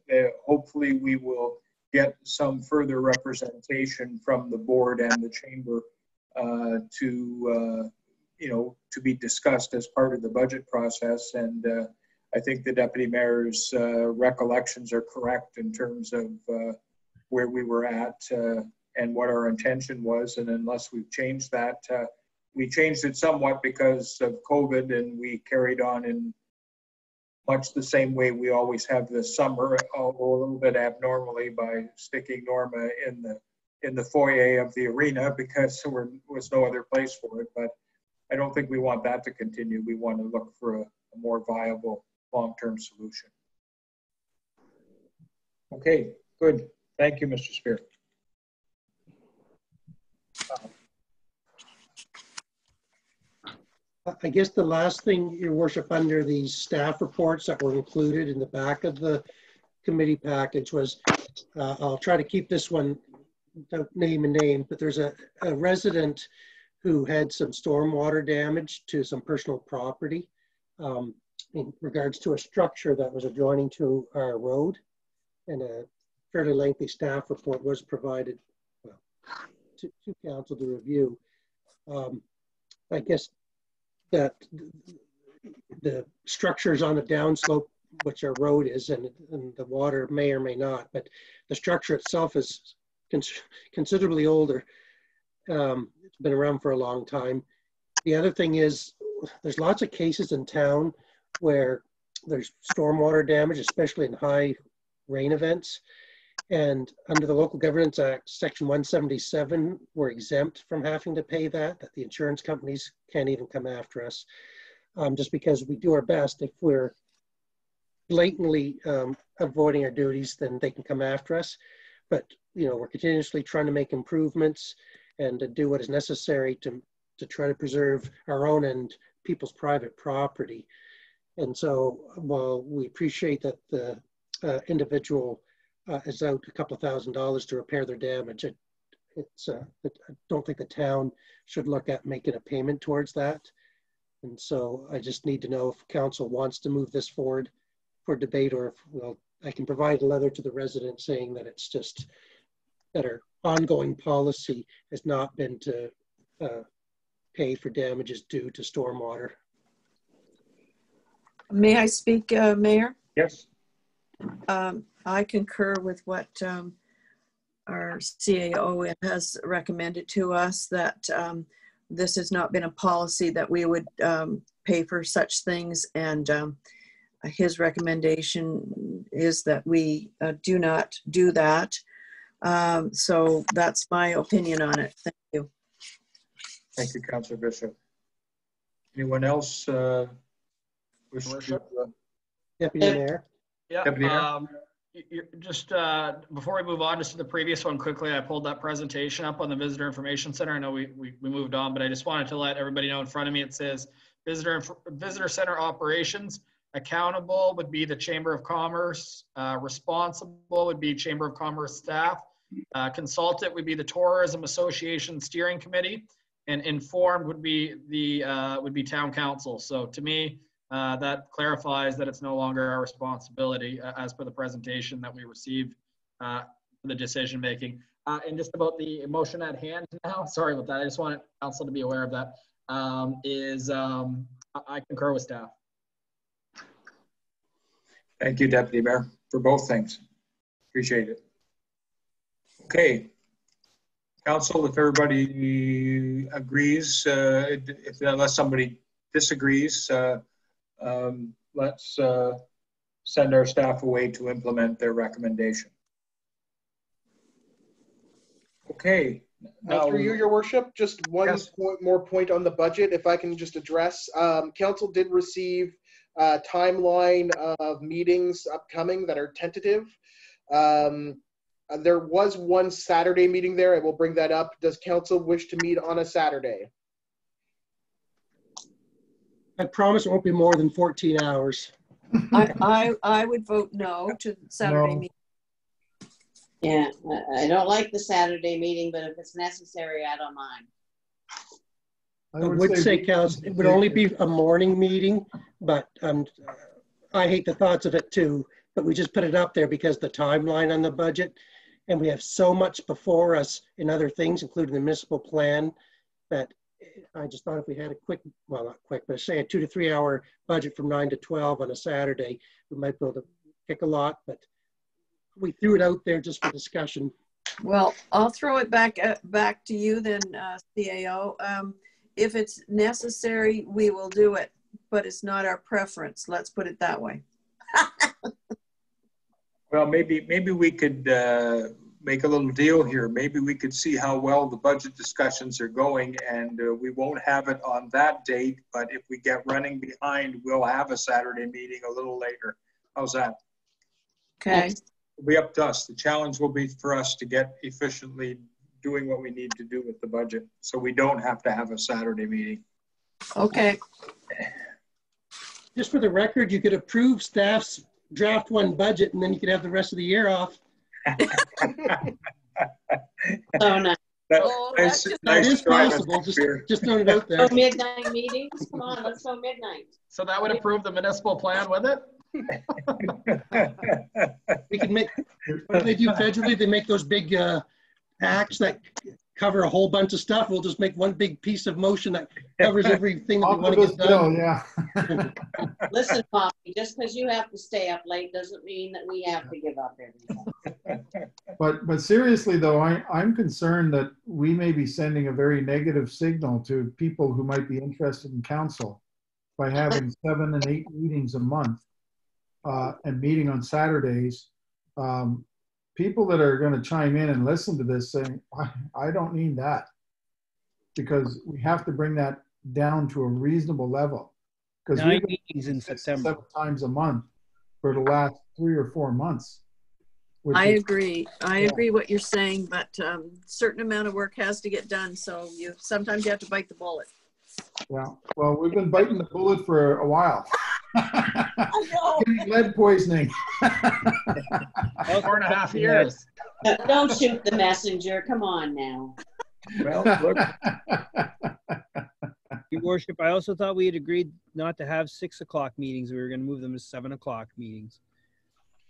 hopefully we will get some further representation from the board and the chamber to be discussed as part of the budget process. And I think the Deputy Mayor's recollections are correct in terms of where we were at and what our intention was. And unless we've changed that, we changed it somewhat because of COVID, and we carried on in much the same way we always have this summer, although a little bit abnormally by sticking Norma in the foyer of the arena because there was no other place for it. But I don't think we want that to continue. We want to look for a more viable long-term solution. Okay, good. Thank you, Mr. Spear. I guess the last thing, Your Worship, under these staff reports that were included in the back of the committee package was, I'll try to keep this one without name and name, but there's a resident who had some stormwater damage to some personal property in regards to a structure that was adjoining to our road, and a fairly lengthy staff report was provided to council to review. I guess that the structures on the downslope, which our road is, and the water may or may not, but the structure itself is considerably older. It's been around for a long time. The other thing is there's lots of cases in town where there's stormwater damage, especially in high rain events. And under the Local Governance Act, Section 177, we're exempt from having to pay that the insurance companies can't even come after us, just because we do our best. If we're blatantly avoiding our duties, then they can come after us. But, you know, we're continuously trying to make improvements and to do what is necessary to try to preserve our own and people's private property. And so while we appreciate that the individual is out a couple of $1,000s to repair their damage, I don't think the town should look at making a payment towards that. And so I just need to know if council wants to move this forward for debate, or if, well, I can provide a letter to the resident saying that it's just that our ongoing policy has not been to pay for damages due to stormwater. May I speak, Mayor? Yes. I concur with what our CAO has recommended to us, that this has not been a policy that we would pay for such things, and his recommendation is that we do not do that. So that's my opinion on it. Thank you. Thank you, Councillor Bishop. Anyone else wish to? Deputy Mayor? Yeah. Deputy Mayor? Just before we move on, just to the previous one quickly, I pulled that presentation up on the Visitor Information Center. I know we moved on, but I just wanted to let everybody know in front of me, it says Visitor Center operations. Accountable would be the Chamber of Commerce. Responsible would be Chamber of Commerce staff. Consultant would be the Tourism Association Steering Committee, and informed would be the Town Council. So to me, that clarifies that it's no longer our responsibility as per the presentation that we received for the decision making. And just about the motion at hand now, sorry about that. I just wanted council to be aware of that. I concur with staff. Thank you, Deputy Mayor, for both things. Appreciate it. Okay. Council, if everybody agrees, unless somebody disagrees, let's send our staff away to implement their recommendation. Okay. Now, through you, Your Worship, just one yes. more point on the budget, if I can just address. Council did receive a timeline of meetings upcoming that are tentative. There was one Saturday meeting there. I will bring that up. Does council wish to meet on a Saturday? I promise it won't be more than 14 hours. I would vote no to Saturday meeting. Yeah, I don't like the Saturday meeting, but if it's necessary, I don't mind. I would say, council, it would only be a morning meeting, but I hate the thoughts of it too, but we just put it up there because the timeline on the budget, and we have so much before us in other things, including the municipal plan, that I just thought if we had a quick, well, not quick, but say a 2 to 3 hour budget from 9 to 12 on a Saturday, we might be able to pick a lot, but we threw it out there just for discussion. Well, I'll throw it back to you then, CAO. If it's necessary, we will do it, but it's not our preference. Let's put it that way. Well, maybe we could make a little deal here. Maybe we could see how well the budget discussions are going, and we won't have it on that date, but if we get running behind, we'll have a Saturday meeting a little later. How's that? Okay. It'll be up to us. The challenge will be for us to get efficiently doing what we need to do with the budget, so we don't have to have a Saturday meeting. Okay. Just for the record, you could approve staff's draft one budget and then you could have the rest of the year off. So nice. Nice, That nice is try, possible. Mr. Spear. Just throwing it out there. So midnight meetings? Come on, let's go midnight. So that would approve the municipal plan with it? We can make, what do they do federally? They make those big acts that cover a whole bunch of stuff. We'll just make one big piece of motion that covers everything that we want to get done. Yeah. Listen, Poppy, just because you have to stay up late doesn't mean that we have to give up everything. But seriously though, I'm concerned that we may be sending a very negative signal to people who might be interested in council by having 7 and 8 meetings a month and meeting on Saturdays. People that are going to chime in and listen to this saying, I don't need that, because we have to bring that down to a reasonable level. Because 9 meetings in September. 7 times a month for the last 3 or 4 months. I agree. I agree what you're saying, but certain amount of work has to get done. So sometimes you have to bite the bullet. Yeah. Well, we've been biting the bullet for a while. I know. Lead poisoning. 4.5 years. Don't shoot the messenger. Come on now. Well, look, Your worship, I also thought we had agreed not to have 6 o'clock meetings. We were going to move them to 7 o'clock meetings.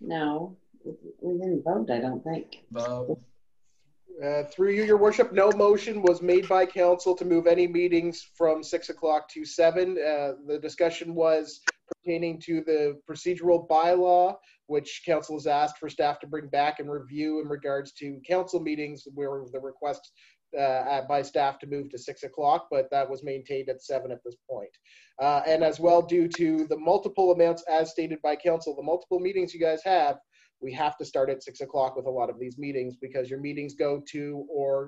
No, we didn't vote, I don't think. Through you, your worship, no motion was made by council to move any meetings from 6 o'clock to 7. The discussion was pertaining to the procedural bylaw, which council has asked for staff to bring back and review in regards to council meetings, where the request by staff to move to 6 o'clock, but that was maintained at 7 at this point. And as well, due to the multiple amounts as stated by council, the multiple meetings you guys have, we have to start at 6 o'clock with a lot of these meetings because your meetings go 2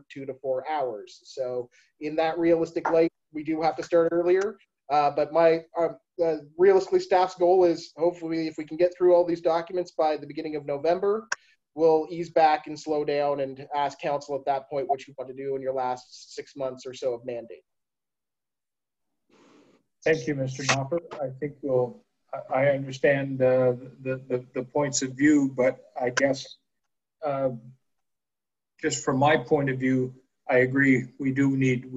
to 4 hours. So in that realistic light, we do have to start earlier. But my realistically, staff's goal is hopefully if we can get through all these documents by the beginning of November, we'll ease back and slow down and ask council at that point what you want to do in your last 6 months or so of mandate. thank you, Mr. Knopper. I think I understand the points of view, but I guess just from my point of view, I agree. We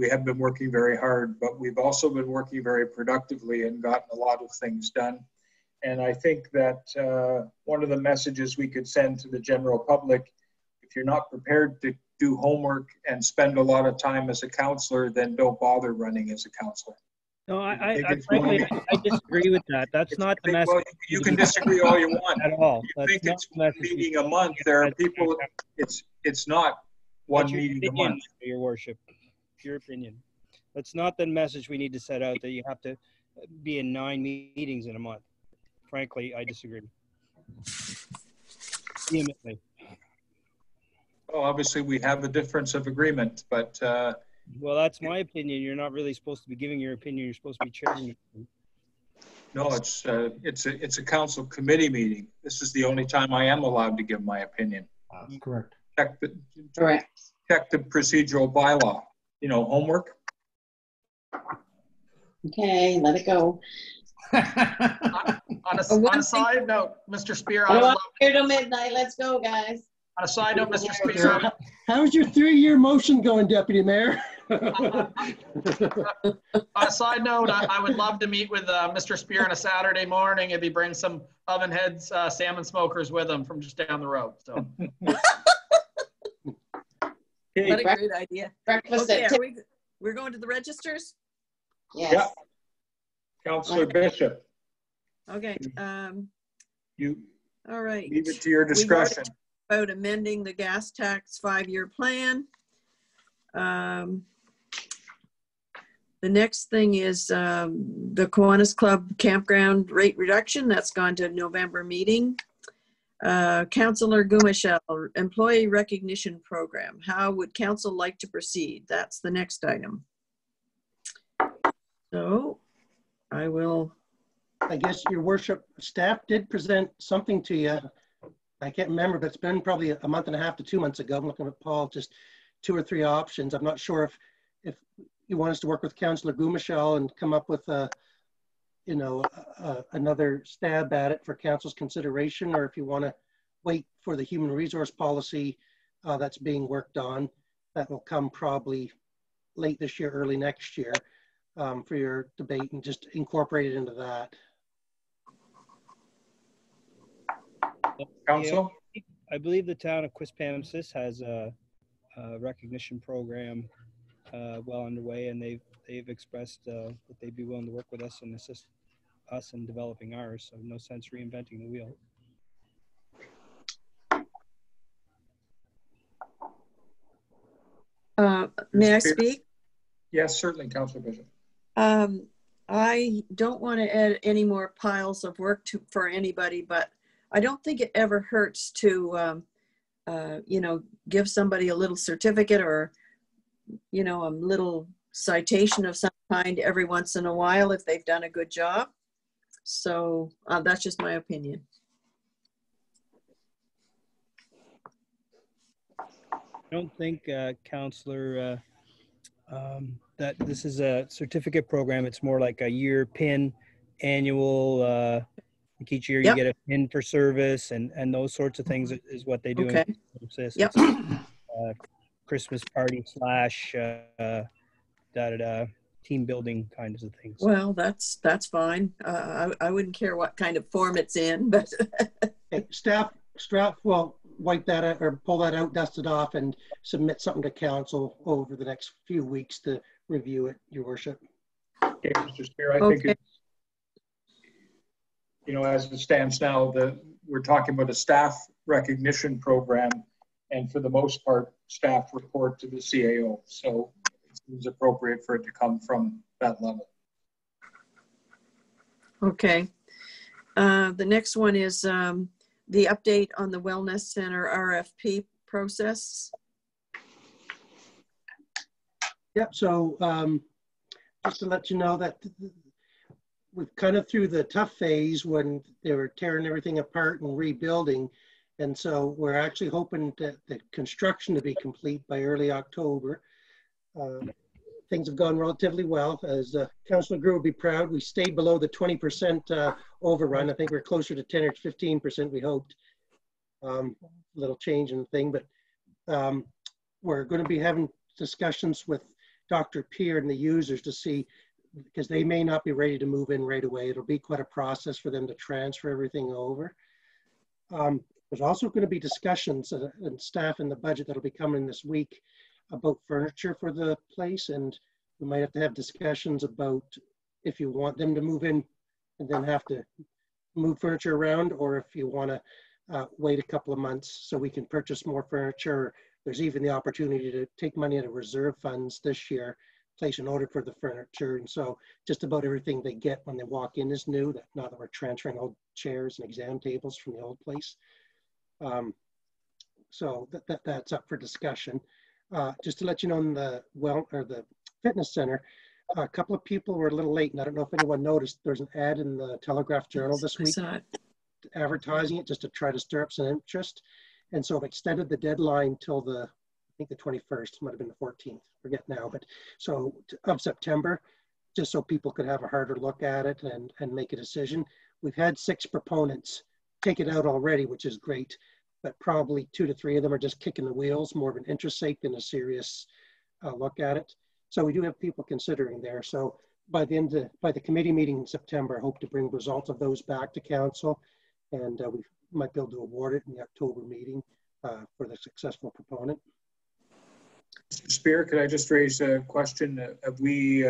have been working very hard, but we've also been working very productively and gotten a lot of things done. And I think that one of the messages we could send to the general public, if you're not prepared to do homework and spend a lot of time as a counselor, then don't bother running as a counselor. No, I disagree with that. That's not the message. Well, you can disagree all you want. At all. You think That's it's one meeting a month. There are people, it's not one meeting a month. Your worship, your opinion. That's not the message we need to set out, that you have to be in 9 meetings in a month. Frankly, I disagree. Vehemently. Well, obviously we have a difference of agreement, but well, that's my opinion. You're not really supposed to be giving your opinion. You're supposed to be chairing. no, it's a council committee meeting. This is the only time I am allowed to give my opinion. Correct. Correct. Check the procedural bylaw. Homework. Okay, let it go. On a side note, Mr. Spear, I don't want to hear till midnight. Let's go, guys. On a side note, Mr. Spear. How's your 3-year motion going, Deputy Mayor? On a side note, I would love to meet with Mr. Spear on a Saturday morning if he brings some Oven Heads salmon smokers with him from just down the road. So. What a great idea. Breakfast Okay, at we're going to the registers? Yes. Yeah. Councillor Bishop, Okay. you All right. leave it to your discretion. About amending the gas tax 5-year plan. The The next thing is the Kiwanis Club campground rate reduction. That's gone to November meeting. Councillor Gumashell, employee recognition program. How would council like to proceed? That's the next item. So I will. I guess, Your Worship, staff did present something to you. I can't remember, but it's been probably a month and a half to 2 months ago. I'm looking at Paul, just 2 or 3 options. I'm not sure if you want us to work with Councillor Gumashell and come up with another stab at it for council's consideration, or if you want to wait for the human resource policy that's being worked on. That will come probably late this year, early next year, for your debate, and just incorporate it into that. Council? I believe the town of Quispamsis has a recognition program well underway, and they've expressed that they'd be willing to work with us and assist us in developing ours. So no sense reinventing the wheel. May I speak? Yes, certainly, Councillor Bishop. I don't want to add any more piles of work for anybody, but I don't think it ever hurts to, give somebody a little certificate or, a little citation of some kind every once in a while if they've done a good job. So that's just my opinion. I don't think, Councillor, that this is a certificate program. It's more like a year pin annual. Like each year you get a pin for service and those sorts of things is what they do. Okay. Yep. Christmas party / team building kinds of things. Well, that's fine. I wouldn't care what kind of form it's in, but Hey, staff will wipe that out or pull that out, dust it off, and submit something to council over the next few weeks to review it, Your Worship. Okay, Mr. Spear, I think it's, as it stands now, we're talking about a staff recognition program, and for the most part, staff report to the CAO. So it seems appropriate for it to come from that level. okay. The next one is the update on the Wellness Center RFP process. Yep, so just to let you know that we've kind of through the tough phase when they were tearing everything apart and rebuilding. And so we're actually hoping that the construction to be complete by early October. Things have gone relatively well. As Councillor Grew will be proud, we stayed below the 20% overrun. I think we're closer to 10 or 15%, we hoped. Little change in the thing, but we're going to be having discussions with Dr. Peer and the users to see, because they may not be ready to move in right away. It'll be quite a process for them to transfer everything over. There's also going to be discussions and staff in the budget that'll be coming this week about furniture for the place, and we might have to have discussions about if you want them to move in and then have to move furniture around, or if you want to wait a couple of months so we can purchase more furniture. There's even the opportunity to take money out of reserve funds this year, place an order for the furniture, and so just about everything they get when they walk in is new, now that we're transferring old chairs and exam tables from the old place. So that's up for discussion. Just to let you know, in the fitness center, a couple of people were a little late, and I don't know if anyone noticed, there's an ad in the Telegraph Journal this week advertising it just to try to stir up some interest. And so I've extended the deadline till I think the 21st, might have been the 14th, forget now, but so of September, just so people could have a harder look at it and make a decision. We've had 6 proponents take it out already, which is great, but probably 2 to 3 of them are just kicking the wheels, more of an interest sake than a serious look at it. So we do have people considering there. So by the committee meeting in September, I hope to bring results of those back to council, and we might be able to award it in the October meeting for the successful proponent. Mr. Spear, could I just raise a question? Have we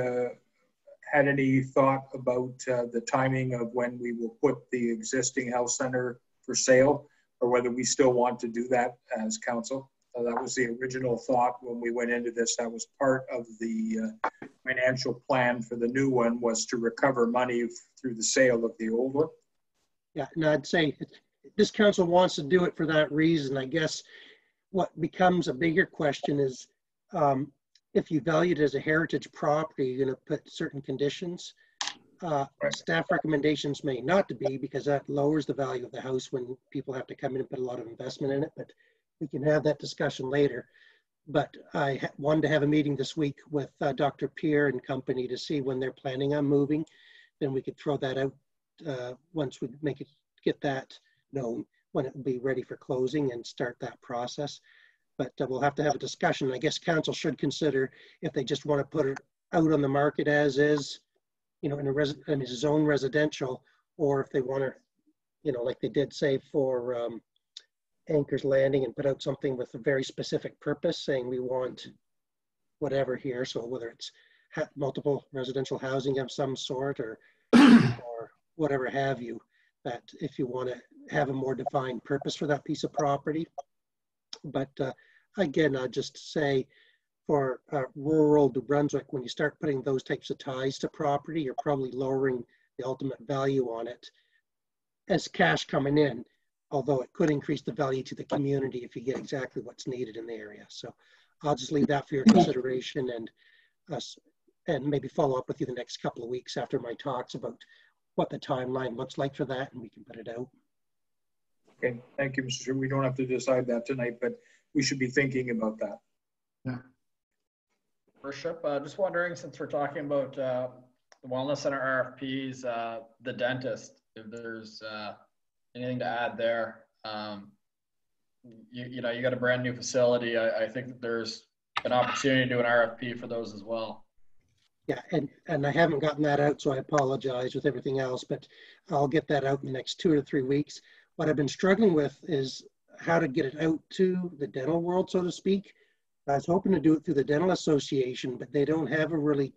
had any thought about the timing of when we will put the existing health center for sale, or whether we still want to do that as council? That was the original thought when we went into this. That was part of the financial plan for the new one was to recover money through the sale of the old one. Yeah, and I'd say this council wants to do it for that reason. I guess what becomes a bigger question is if you value it as a heritage property, you're going to put certain conditions. Staff recommendations may not to be, because that lowers the value of the house when people have to come in and put a lot of investment in it, but we can have that discussion later. But I wanted to have a meeting this week with Dr. Pierre and company to see when they're planning on moving. Then we could throw that out once we get that known, when it will be ready for closing and start that process. But we'll have to have a discussion. I guess council should consider if they just want to put it out on the market as is, you know, in a zone residential, or if they want to, you know, like they did say for Anchor's Landing, and put out something with a very specific purpose, saying we want whatever here. So whether it's multiple residential housing of some sort, or whatever have you, that if you want to have a more defined purpose for that piece of property. But again, I'd just say for rural New Brunswick, when you start putting those types of ties to property, you're probably lowering the ultimate value on it as cash coming in, although it could increase the value to the community if you get exactly what's needed in the area. So I'll just leave that for your consideration, and maybe follow up with you the next couple of weeks after my talks about what the timeline looks like for that, and we can put it out. Okay, thank you, Mr. Chair. We don't have to decide that tonight, but we should be thinking about that. Yeah. Worship, just wondering, since we're talking about the Wellness Center RFPs, the dentist, if there's anything to add there. You know, you got a brand new facility. I think that there's an opportunity to do an RFP for those as well. Yeah, and I haven't gotten that out, so I apologize with everything else, but I'll get that out in the next 2 or 3 weeks. What I've been struggling with is how to get it out to the dental world, so to speak. I was hoping to do it through the Dental Association, but they don't have a really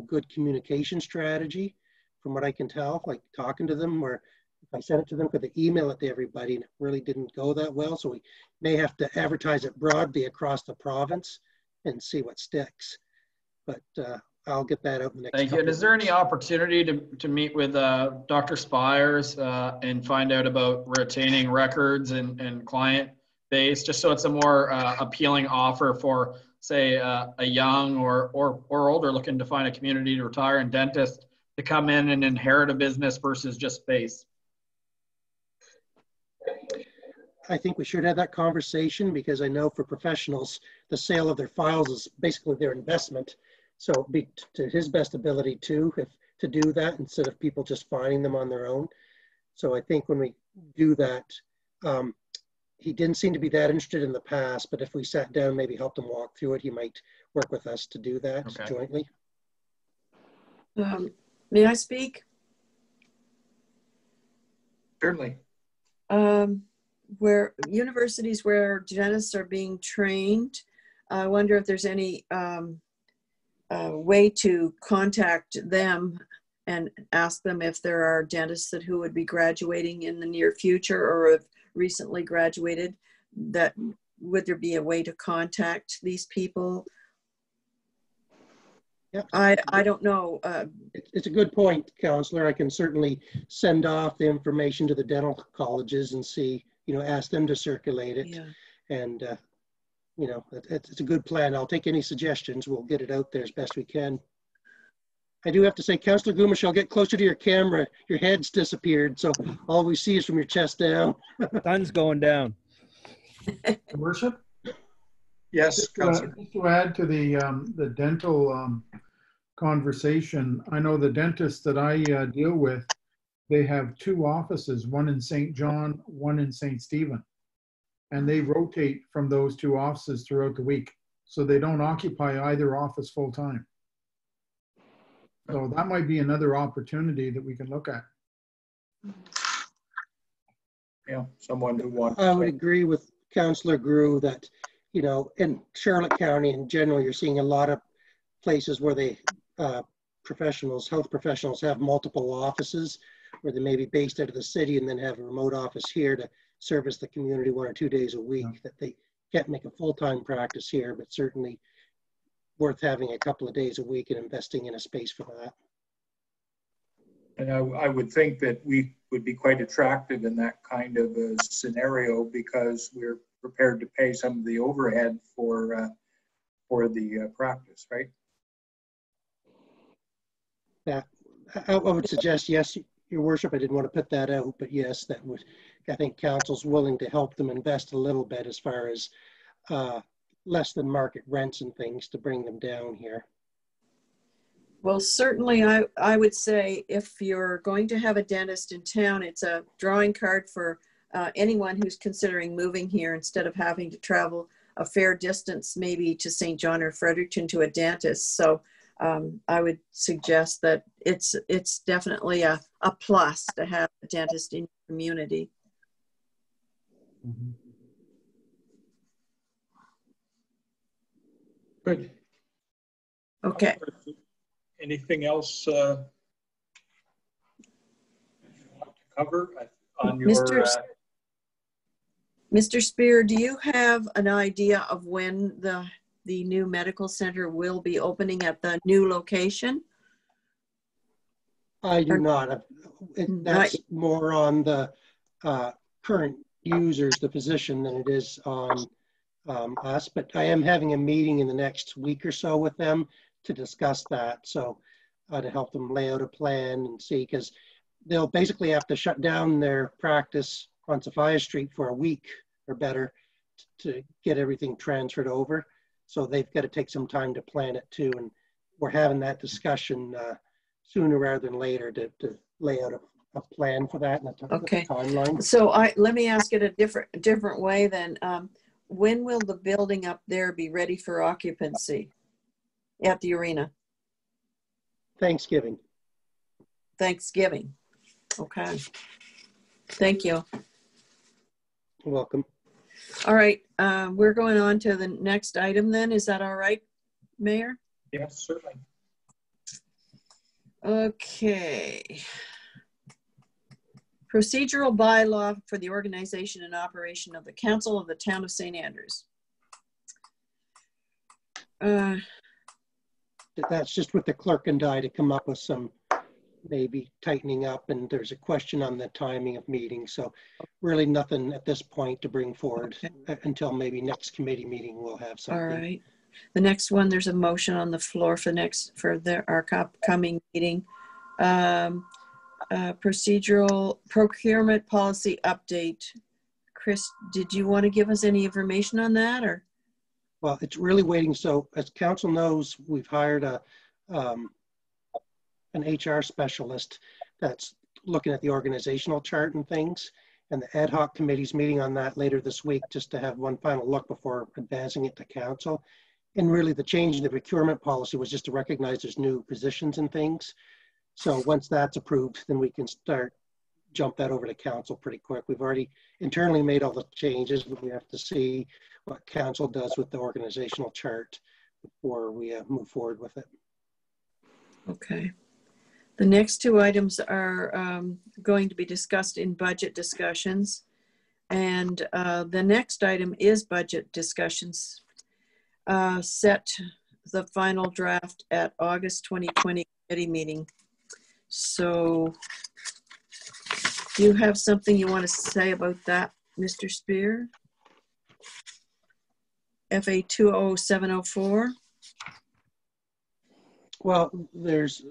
good communication strategy, from what I can tell, like talking to them, where if I sent it to them, could they email it to everybody, and it really didn't go that well. So we may have to advertise it broadly across the province and see what sticks. But I'll get that out in the next. Thank you. And is there any opportunity to meet with Dr. Spires and find out about retaining records and client base, just so it's a more appealing offer for, say, a young or older looking to find a community to retire and dentist to come in and inherit a business versus just space? I think we should have that conversation, because I know for professionals, the sale of their files is basically their investment. So it'd be to his best ability to do that, instead of people just finding them on their own. So I think when we do that, he didn't seem to be that interested in the past, but if we sat down, maybe helped him walk through it, he might work with us to do that jointly. May I speak? Certainly. Where universities where dentists are being trained, I wonder if there's any way to contact them and ask them if there are dentists who would be graduating in the near future, or have recently graduated, that would there be a way to contact these people? Yep. I don't know. It's a good point, Counselor. I can certainly send off the information to the dental colleges and see, you know, ask them to circulate it. Yeah. And, you know, it's a good plan. I'll take any suggestions. We'll get it out there as best we can. I do have to say, Councillor Gumashall, get closer to your camera. Your head's disappeared, so all we see is from your chest down. Sun's going down. Worship? Yes, Councillor. Just to add to the dental conversation, I know the dentists that I deal with, they have 2 offices, one in St. John, one in St. Stephen. And they rotate from those 2 offices throughout the week. So they don't occupy either office full time. So that might be another opportunity that we can look at. Yeah, someone who wants. I would agree with Councillor Grew that, you know, in Charlotte County in general, you're seeing a lot of places where they, health professionals have multiple offices, where they may be based out of the city and then have a remote office here to service the community 1 or 2 days a week. That they can't make a full-time practice here, but certainly worth having a couple of days a week and investing in a space for that. And I would think that we would be quite attractive in that kind of a scenario because we're prepared to pay some of the overhead for the practice, right? Yeah, I would suggest, yes, Your Worship, I didn't want to put that out, but yes, that would, I think council's willing to help them invest a little bit as far as less than market rents and things to bring them down here. Well, certainly I would say if you're going to have a dentist in town, it's a drawing card for anyone who's considering moving here instead of having to travel a fair distance, maybe to St. John or Fredericton to a dentist. So I would suggest that it's definitely a plus to have a dentist in your community. Mhm. Good. Okay. Anything else you want to cover on your? Mr. Spear, do you have an idea of when the new medical center will be opening at the new location? I do not. That's more on the current users, the physician, than it is on us. But I am having a meeting in the next week or so with them to discuss that. So to help them lay out a plan and see, because they'll basically have to shut down their practice on Sophia Street for a week or better to get everything transferred over. So they've got to take some time to plan it too. And we're having that discussion sooner rather than later to lay out a plan for that and a timeline. So let me ask it a different way then. When will the building up there be ready for occupancy at the arena? Thanksgiving. Thanksgiving. Okay. Thank you. You're welcome. All right. We're going on to the next item then. Is that all right, Mayor? Yes, certainly. Okay. Procedural bylaw for the organization and operation of the Council of the Town of St. Andrews. That's just with the clerk and I to come up with some maybe tightening up, and there's a question on the timing of meetings. So really nothing at this point to bring forward until maybe next committee meeting we'll have something. All right. The next one, there's a motion on the floor for our upcoming meeting. Procedural procurement policy update. Chris, did you want to give us any information on that, or? Well, it's really waiting. So as council knows, we've hired an HR specialist that's looking at the organizational chart and things. And the ad hoc committee's meeting on that later this week just to have one final look before advancing it to council. And really the change in the procurement policy was just to recognize there's new positions and things. So once that's approved, then we can jump that over to council pretty quick. We've already internally made all the changes, but we have to see what council does with the organizational chart before we move forward with it. Okay. The next two items are going to be discussed in budget discussions. And the next item is budget discussions. Set the final draft at August 2020 committee meeting. So do you have something you want to say about that, Mr. Spear? FA 20704. Well, there's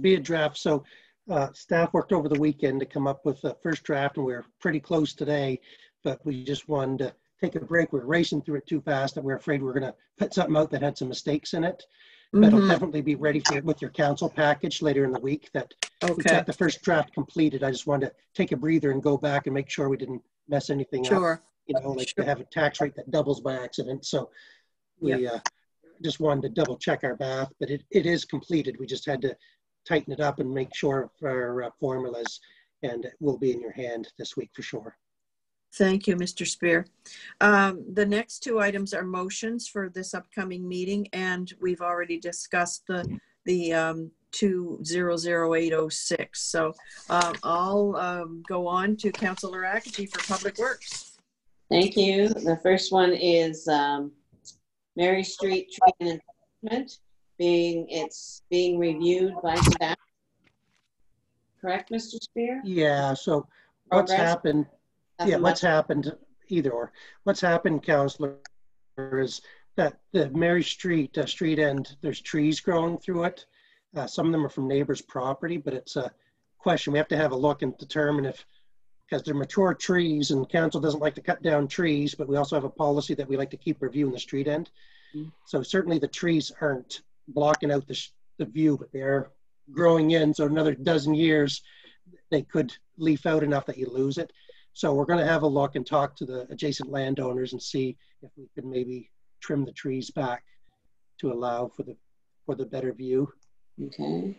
be a draft. So staff worked over the weekend to come up with the first draft, and we're pretty close today, but we just wanted to take a break. We're racing through it too fast, and we're afraid we're going to put something out that had some mistakes in it. That'll definitely be ready for with your council package later in the week. That we got the first draft completed. I just wanted to take a breather and go back and make sure we didn't mess anything up. You know, like to have a tax rate that doubles by accident. So we just wanted to double check our math, but it is completed. We just had to tighten it up and make sure of our formulas, and it will be in your hand this week for sure. Thank you, Mr. Spear. The next two items are motions for this upcoming meeting, and we've already discussed the 200806. So I'll go on to Councillor Akaji for Public Works. Thank you. The first one is Mary Street Tree and it's being reviewed by staff. Correct, Mr. Spear? Yeah, so what's Progress? happened, Nothing yeah, what's much. happened, either or. What's happened, Counselor, is that the Mary Street, street end, there's trees growing through it. Some of them are from neighbors' property, but it's a question. We have to have a look and determine if, because they're mature trees and council doesn't like to cut down trees, but we also have a policy that we like to keep reviewing the street end. So certainly the trees aren't blocking out the view, but they are growing in. So another dozen years, they could leaf out enough that you lose it. So we're going to have a look and talk to the adjacent landowners and see if we could maybe trim the trees back to allow for the better view. Okay.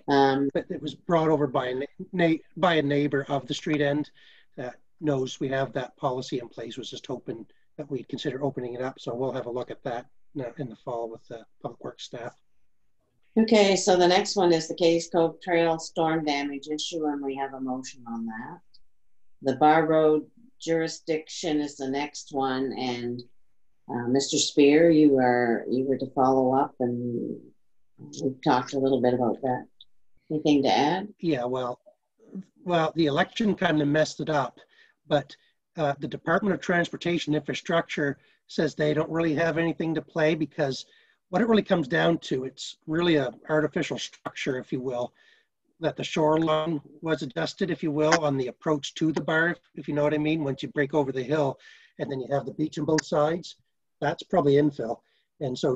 But it was brought over by a neighbor of the street end that knows we have that policy in place. Was just hoping that we'd consider opening it up. So we'll have a look at that in the fall with the public works staff. Okay, so the next one is the Case Cove Trail storm damage issue, and we have a motion on that. The Bar Road jurisdiction is the next one, and Mr. Spear, you were to follow up, and we've talked a little bit about that. Anything to add? Yeah, well, the election kind of messed it up, but the Department of Transportation Infrastructure says they don't really have anything to play, because what it really comes down to, it's really an artificial structure, if you will, that the shoreline was adjusted, if you will, on the approach to the bar, if you know what I mean, once you break over the hill and then you have the beach on both sides. That's probably infill. And so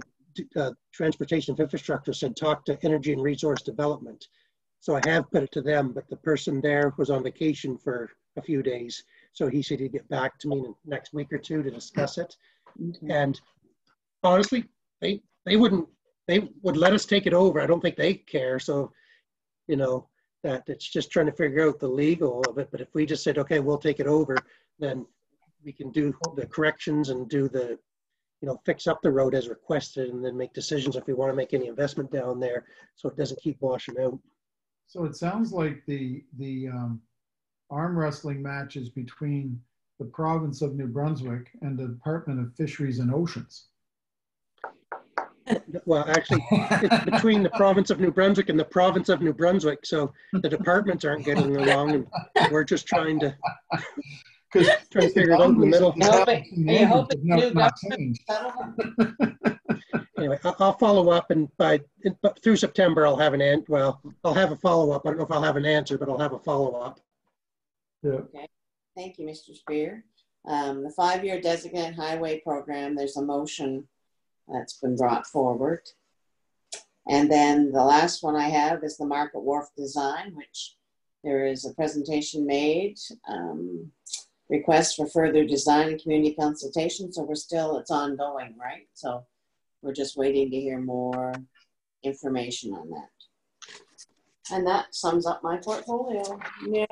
Transportation Infrastructure said, talk to Energy and Resource Development. So I have put it to them, but the person there was on vacation for a few days. So he said he'd get back to me in the next week or two to discuss it. Okay. And honestly, they would let us take it over. I don't think they care. So, you know, that it's just trying to figure out the legal of it. But if we just said, okay, we'll take it over, then we can do the corrections and do the, you know, fix up the road as requested, and then make decisions if we want to make any investment down there so it doesn't keep washing out. So it sounds like the arm wrestling match is between the province of New Brunswick and the Department of Fisheries and Oceans. Well, actually, it's between the province of New Brunswick and the province of New Brunswick. So the departments aren't getting along, and we're just trying to figure it out in the middle. Are you hoping new government settlement? Anyway, I'll follow up, and through September, I'll have an answer. Well, I'll have a follow up. I don't know if I'll have an answer, but I'll have a follow up. Yeah. Okay. Thank you, Mr. Spear. The 5-year designated highway program, there's a motion that's been brought forward. And then the last one I have is the Market Wharf design, which there is a presentation made, request for further design and community consultation. So it's ongoing, right? So we're just waiting to hear more information on that. And that sums up my portfolio. Yeah.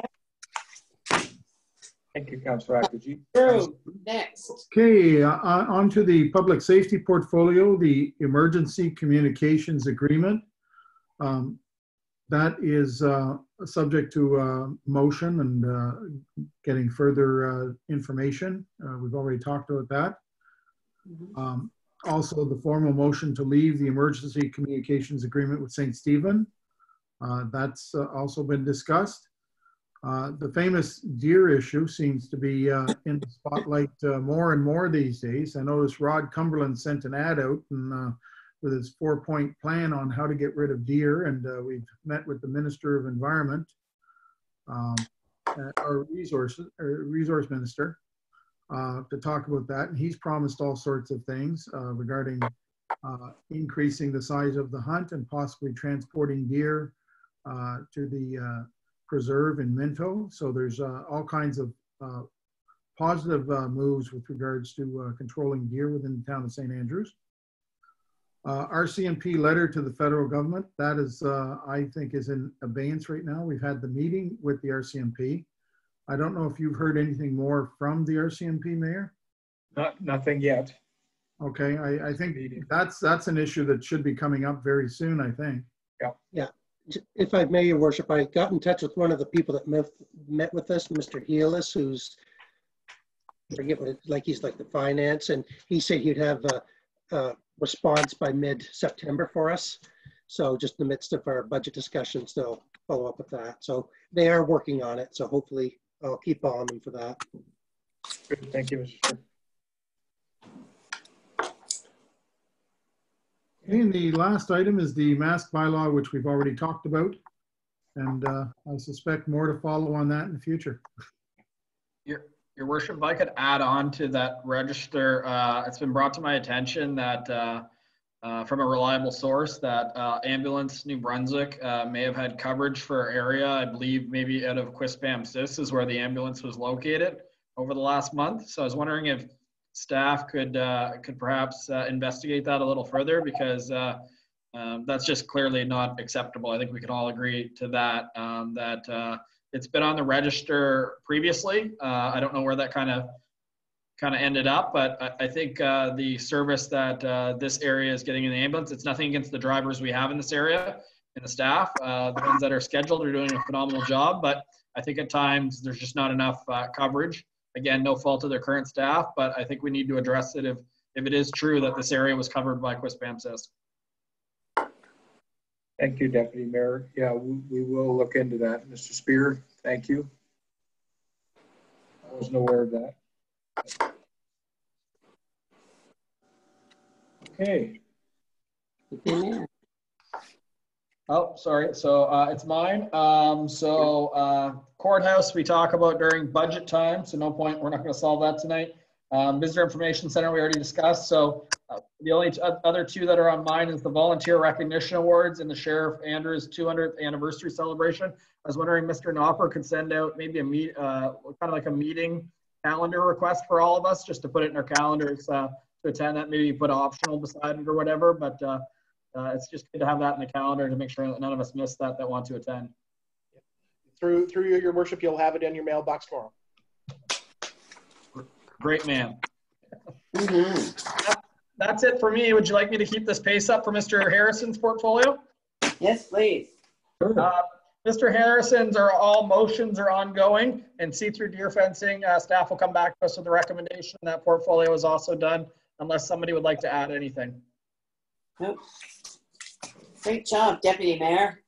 Thank you, Councillor Akaji. Drew, next. Okay, on to the public safety portfolio, the emergency communications agreement. That is subject to motion and getting further information. We've already talked about that. Mm-hmm. Also, the formal motion to leave the emergency communications agreement with St. Stephen. That's also been discussed. The famous deer issue seems to be in the spotlight more and more these days. I noticed Rod Cumberland sent an ad out and, with his 4-point plan on how to get rid of deer, and we've met with the Minister of Environment, our resource minister, to talk about that. And he's promised all sorts of things regarding increasing the size of the hunt and possibly transporting deer to the preserve in Minto. So there's all kinds of positive moves with regards to controlling deer within the town of St. Andrews. RCMP letter to the federal government, that is, I think, is in abeyance right now. We've had the meeting with the RCMP. I don't know if you've heard anything more from the RCMP, Mayor? Nothing yet. Okay, I think that's an issue that should be coming up very soon, I think. Yeah. If I may, Your Worship, I got in touch with one of the people that met with us, Mr. Healis, who's, I forget what, he's like the finance, and he said he'd have response by mid-September for us. So just in the midst of our budget discussions, they'll follow up with that. So they are working on it. So hopefully I'll keep on them for that. Good, thank you, Mr. Chair. Okay, and the last item is the mask bylaw, which we've already talked about. And I suspect more to follow on that in the future. Your worship, if I could add on to that register, it's been brought to my attention that from a reliable source that Ambulance New Brunswick may have had coverage for our area. I believe maybe out of Quispam-Sis is where the ambulance was located over the last month. So I was wondering if staff could perhaps investigate that a little further, because that's just clearly not acceptable. I think we can all agree to that, it's been on the register previously. I don't know where that kind of ended up, but I think the service that this area is getting in the ambulance, it's nothing against the drivers we have in this area and the staff. The ones that are scheduled are doing a phenomenal job, but I think at times there's just not enough coverage. Again, no fault of their current staff, but I think we need to address it if it is true that this area was covered by Quispam-Sis. Thank you, Deputy Mayor. Yeah, we will look into that. Mr. Spear, thank you. I wasn't aware of that. Okay. Oh, sorry. So it's mine. Courthouse we talk about during budget time, so no point. We're not going to solve that tonight. Visitor Information Center we already discussed. So the only other two that are on mine is the Volunteer Recognition Awards and the Sheriff Andrews 200th anniversary celebration. I was wondering Mr. Knopper could send out maybe kind of like a meeting calendar request for all of us, just to put it in our calendars to attend that. Maybe put optional beside it or whatever, but it's just good to have that in the calendar to make sure that none of us miss that want to attend. Through you, your worship, you'll have it in your mailbox tomorrow. Great man. That's it for me. Would you like me to keep this pace up for Mr. Harrison's portfolio? Yes, please. Mr. Harrison's all motions are ongoing, and see-through deer fencing, staff will come back to us with a recommendation. That portfolio is also done, unless somebody would like to add anything. Nope. Great job, Deputy Mayor.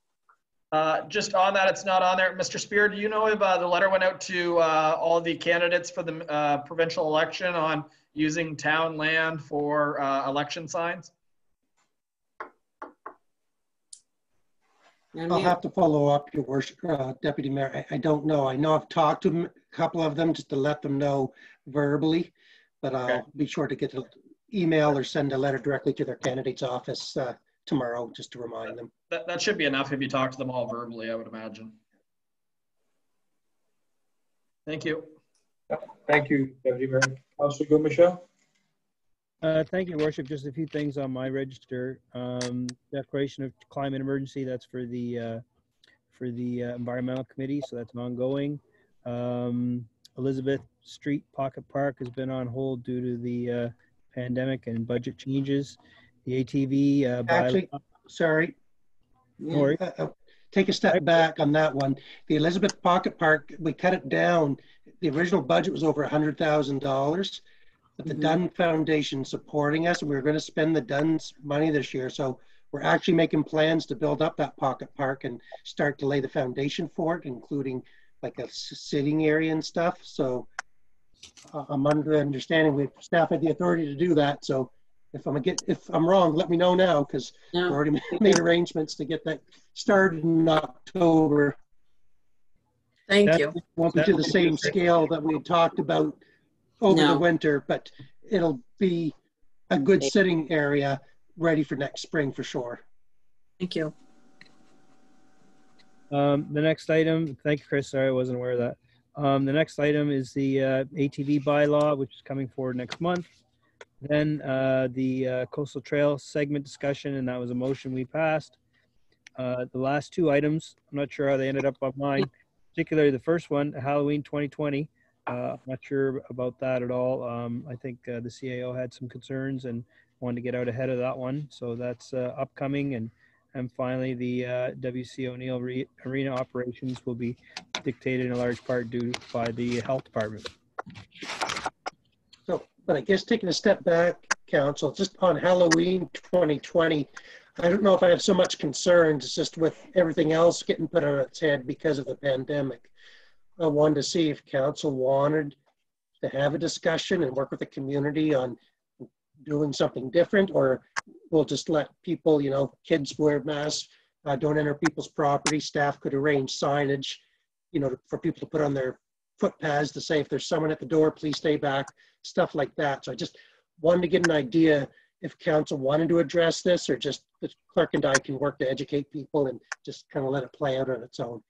Just on that, it's not on there. Mr. Spear, do you know if the letter went out to all the candidates for the provincial election on using town land for election signs? I'll have to follow up, your worship, Deputy Mayor. I don't know. I know I've talked to a couple of them just to let them know verbally, but I'll be sure to get an email or send a letter directly to their candidate's office tomorrow just to remind them. That should be enough if you talk to them all verbally, I would imagine. Thank you. Thank you, Deputy Mayor. Councilor Gomes-Michel. Thank you, Worship. Just a few things on my register. Declaration of climate emergency. That's for the environmental committee, so that's ongoing. Elizabeth Street Pocket Park has been on hold due to the pandemic and budget changes. The ATV. Actually, sorry. Take a step back on that one. The Elizabeth Pocket Park, we cut it down. The original budget was over $100,000. But the Dunn Foundation supporting us, and we were going to spend the Dunn's money this year. So we're actually making plans to build up that pocket park and start to lay the foundation for it, including like a sitting area and stuff. So I'm under the understanding we staff had the authority to do that. So if I'm wrong, let me know now, because we already made arrangements to get that started in October. Thank you. Won't be to the same scale that we had talked about over the winter, but it'll be a good sitting area ready for next spring for sure. Thank you. The next item, thank you, Chris. Sorry, I wasn't aware of that. The next item is the ATV bylaw, which is coming forward next month. Then the Coastal Trail segment discussion, and that was a motion we passed. The last two items, I'm not sure how they ended up on mine, particularly the first one, Halloween 2020. I'm not sure about that at all. I think the CAO had some concerns and wanted to get out ahead of that one. So that's upcoming. And finally, the WC O'Neill Arena operations will be dictated in a large part by the health department. So, but I guess taking a step back, council, just on Halloween 2020. I don't know if I have so much concerns. It's just with everything else getting put on its head because of the pandemic. I wanted to see if council wanted to have a discussion and work with the community on doing something different, or we'll just let people, you know, kids wear masks, don't enter people's property. Staff could arrange signage, you know, for people to put on their footpaths to say if there's someone at the door, please stay back, stuff like that. So I just wanted to get an idea if council wanted to address this, or just the clerk and I can work to educate people and just kind of let it play out on its own.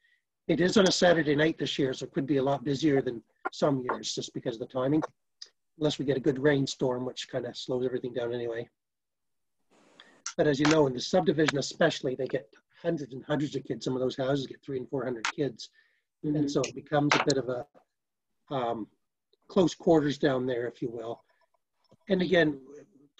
It is on a Saturday night this year, so it could be a lot busier than some years just because of the timing, unless we get a good rainstorm, which kind of slows everything down anyway. But as you know, in the subdivision especially, they get hundreds and hundreds of kids. Some of those houses get 300 and 400 kids. And so it becomes a bit of a close quarters down there, if you will. And again,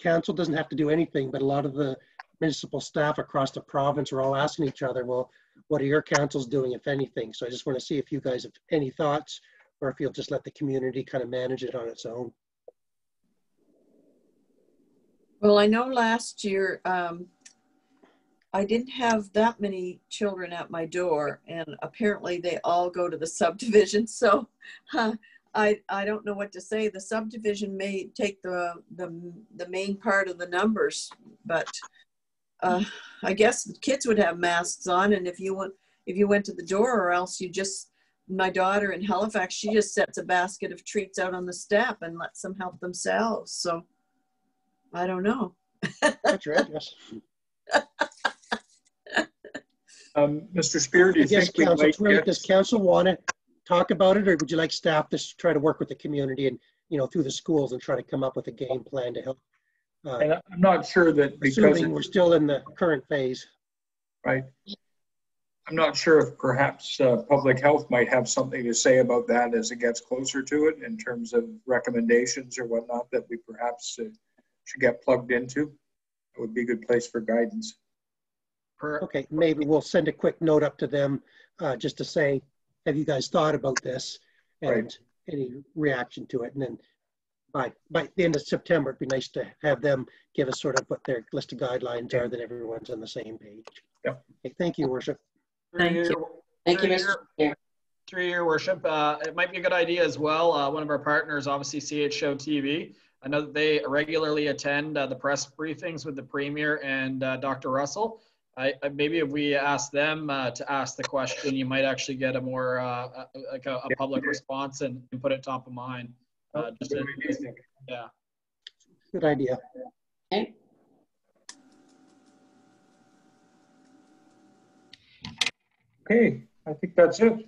council doesn't have to do anything, but a lot of the municipal staff across the province are all asking each other, well, what are your councils doing, if anything? So I just want to see if you guys have any thoughts, or if you'll just let the community kind of manage it on its own. Well, I know last year I didn't have that many children at my door, and apparently they all go to the subdivision. So I don't know what to say. The subdivision may take the main part of the numbers, but I guess the kids would have masks on, and if you went to the door, or else you just, my daughter in Halifax, she just sets a basket of treats out on the step and lets them help themselves. So I don't know. That's your address. Mr. Spear, do you think we might get... Does council want to talk about it, or would you like staff to try to work with the community and, you know, through the schools and try to come up with a game plan to help? And I'm not sure that, because we're still in the current phase. Right. I'm not sure if perhaps public health might have something to say about that as it gets closer to it, in terms of recommendations or whatnot that we perhaps should get plugged into. It would be a good place for guidance. Okay, maybe we'll send a quick note up to them just to say, have you guys thought about this, and right, any reaction to it? And then by the end of September, it'd be nice to have them give us sort of what their list of guidelines are, that everyone's on the same page. Yep. Okay, thank you, Worship. Thank you. Thank you, Mr. Chair. Through your worship, it might be a good idea as well. One of our partners, obviously CH Show TV. I know that they regularly attend the press briefings with the Premier and Dr. Russell. Maybe if we ask them to ask the question, you might actually get a more like a public response and put it top of mind. Yeah. Good idea. Okay. Okay, I think that's it.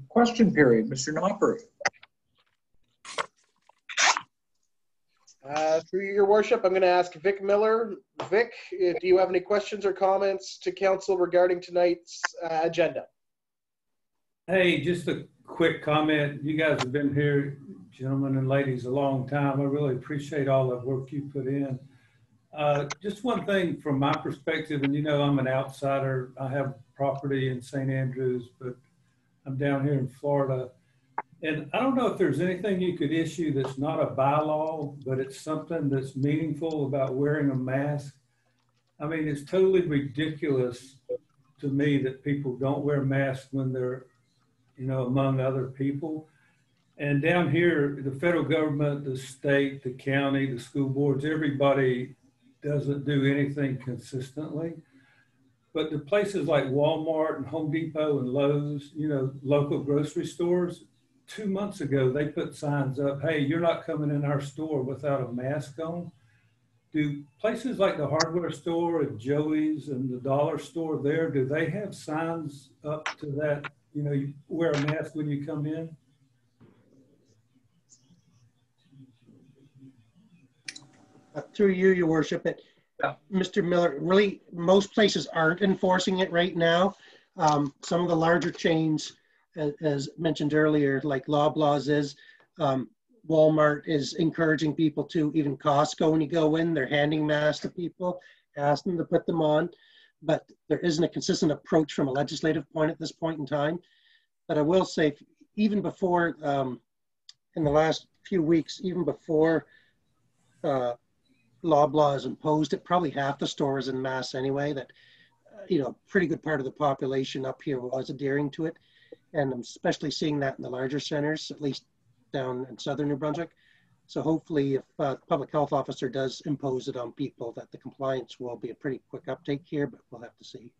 Question period, Mr. Knopper. Through your worship, I'm going to ask Vic Miller. Vic, do you have any questions or comments to council regarding tonight's agenda? Hey, just a quick comment. You guys have been here, gentlemen and ladies, a long time. I really appreciate all the work you put in. Just one thing from my perspective, and you know I'm an outsider. I have property in St. Andrews, but I'm down here in Florida. And I don't know if there's anything you could issue that's not a bylaw, but it's something that's meaningful about wearing a mask. I mean, it's totally ridiculous to me that people don't wear masks when they're, you know, among other people. And down here, the federal government, the state, the county, the school boards, everybody doesn't do anything consistently. But the places like Walmart and Home Depot and Lowe's, you know, local grocery stores, 2 months ago, they put signs up, hey, you're not coming in our store without a mask on. Do places like the hardware store and Joey's and the dollar store there, do they have signs up to that, you know, you wear a mask when you come in? Through you, your worship, Mr. Miller, really, most places aren't enforcing it right now. Some of the larger chains, as mentioned earlier, like Loblaws is, Walmart is encouraging people to, even Costco, when you go in, they're handing masks to people, ask them to put them on. But there isn't a consistent approach from a legislative point at this point in time. But I will say, even before, in the last few weeks, even before Loblaw has imposed it. Probably half the stores in Mass anyway, that, pretty good part of the population up here was adhering to it. And I'm especially seeing that in the larger centers, at least down in southern New Brunswick. So hopefully if the public health officer does impose it on people, that the compliance will be a pretty quick uptake here, but we'll have to see.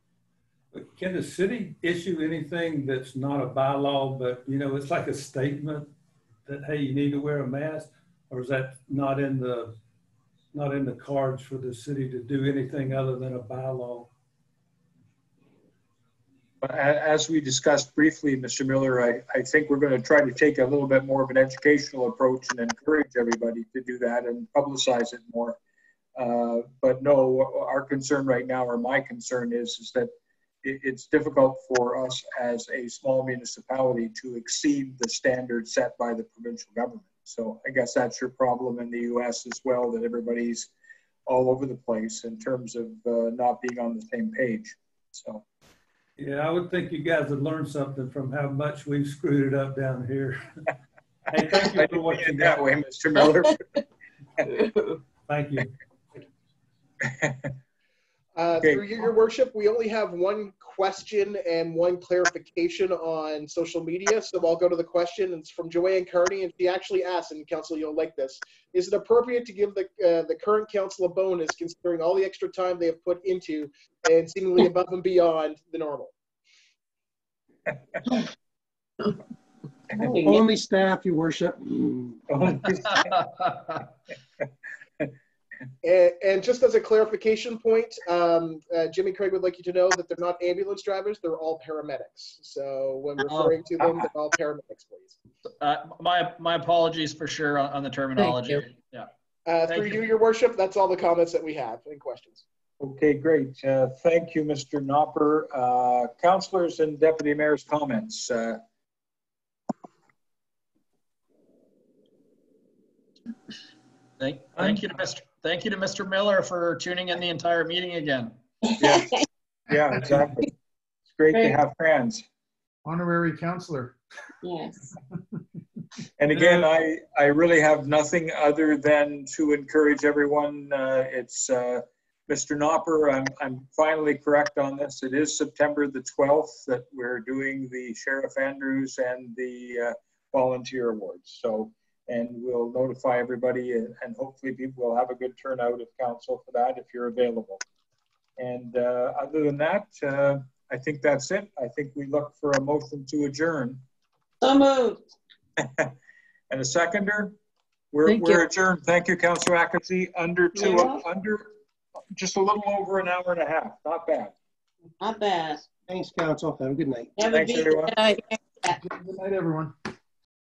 But can the city issue anything that's not a bylaw, but it's like a statement that, hey, you need to wear a mask? Or is that not in the cards for the city to do anything other than a bylaw? As we discussed briefly, Mr. Miller, I think we're going to try to take a little bit more of an educational approach and encourage everybody to do that and publicize it more. But no, our concern right now, or my concern is that it's difficult for us as a small municipality to exceed the standards set by the provincial government. So I guess that's your problem in the US as well, that everybody's all over the place in terms of not being on the same page. So. Yeah, I would think you guys would learn something from how much we've screwed it up down here. Hey, thank you for what you got. That way, Mr. Miller. Thank you. Okay. Through your worship, we only have one question and one clarification on social media. So I'll go to the question. It's from Joanne Carney, and she actually asked, and Council, you'll like this: is it appropriate to give the current council a bonus considering all the extra time they have put into and seemingly above and beyond the normal? Only staff, your worship. And just as a clarification point, Jimmy Craig would like you to know that they're not ambulance drivers, they're all paramedics. So when referring to them, they're all paramedics, please. My apologies for sure on the terminology. Thank you. Yeah. Through you, your worship, that's all the comments that we have. Any questions? Okay, great. Thank you, Mr. Knopper. Councillors and Deputy Mayor's comments. Thank you to Mr. Miller for tuning in the entire meeting again. Yeah, exactly. It's great to have fans. Honorary councillor. Yes. And again, I really have nothing other than to encourage everyone. It's Mr. Knopper, I'm finally correct on this. It is September the 12th that we're doing the Sheriff Andrews and the volunteer awards. So, and we'll notify everybody, and hopefully people will have a good turnout of council for that if you're available. And other than that, I think that's it. I think we look for a motion to adjourn. So moved. And a seconder? We're adjourned. Thank you, Councillor Akatsi. Under just a little over an hour and a half. Not bad. Not bad. Thanks, Council. Have a good night. Have Thanks, everyone. Good night. Good night, everyone.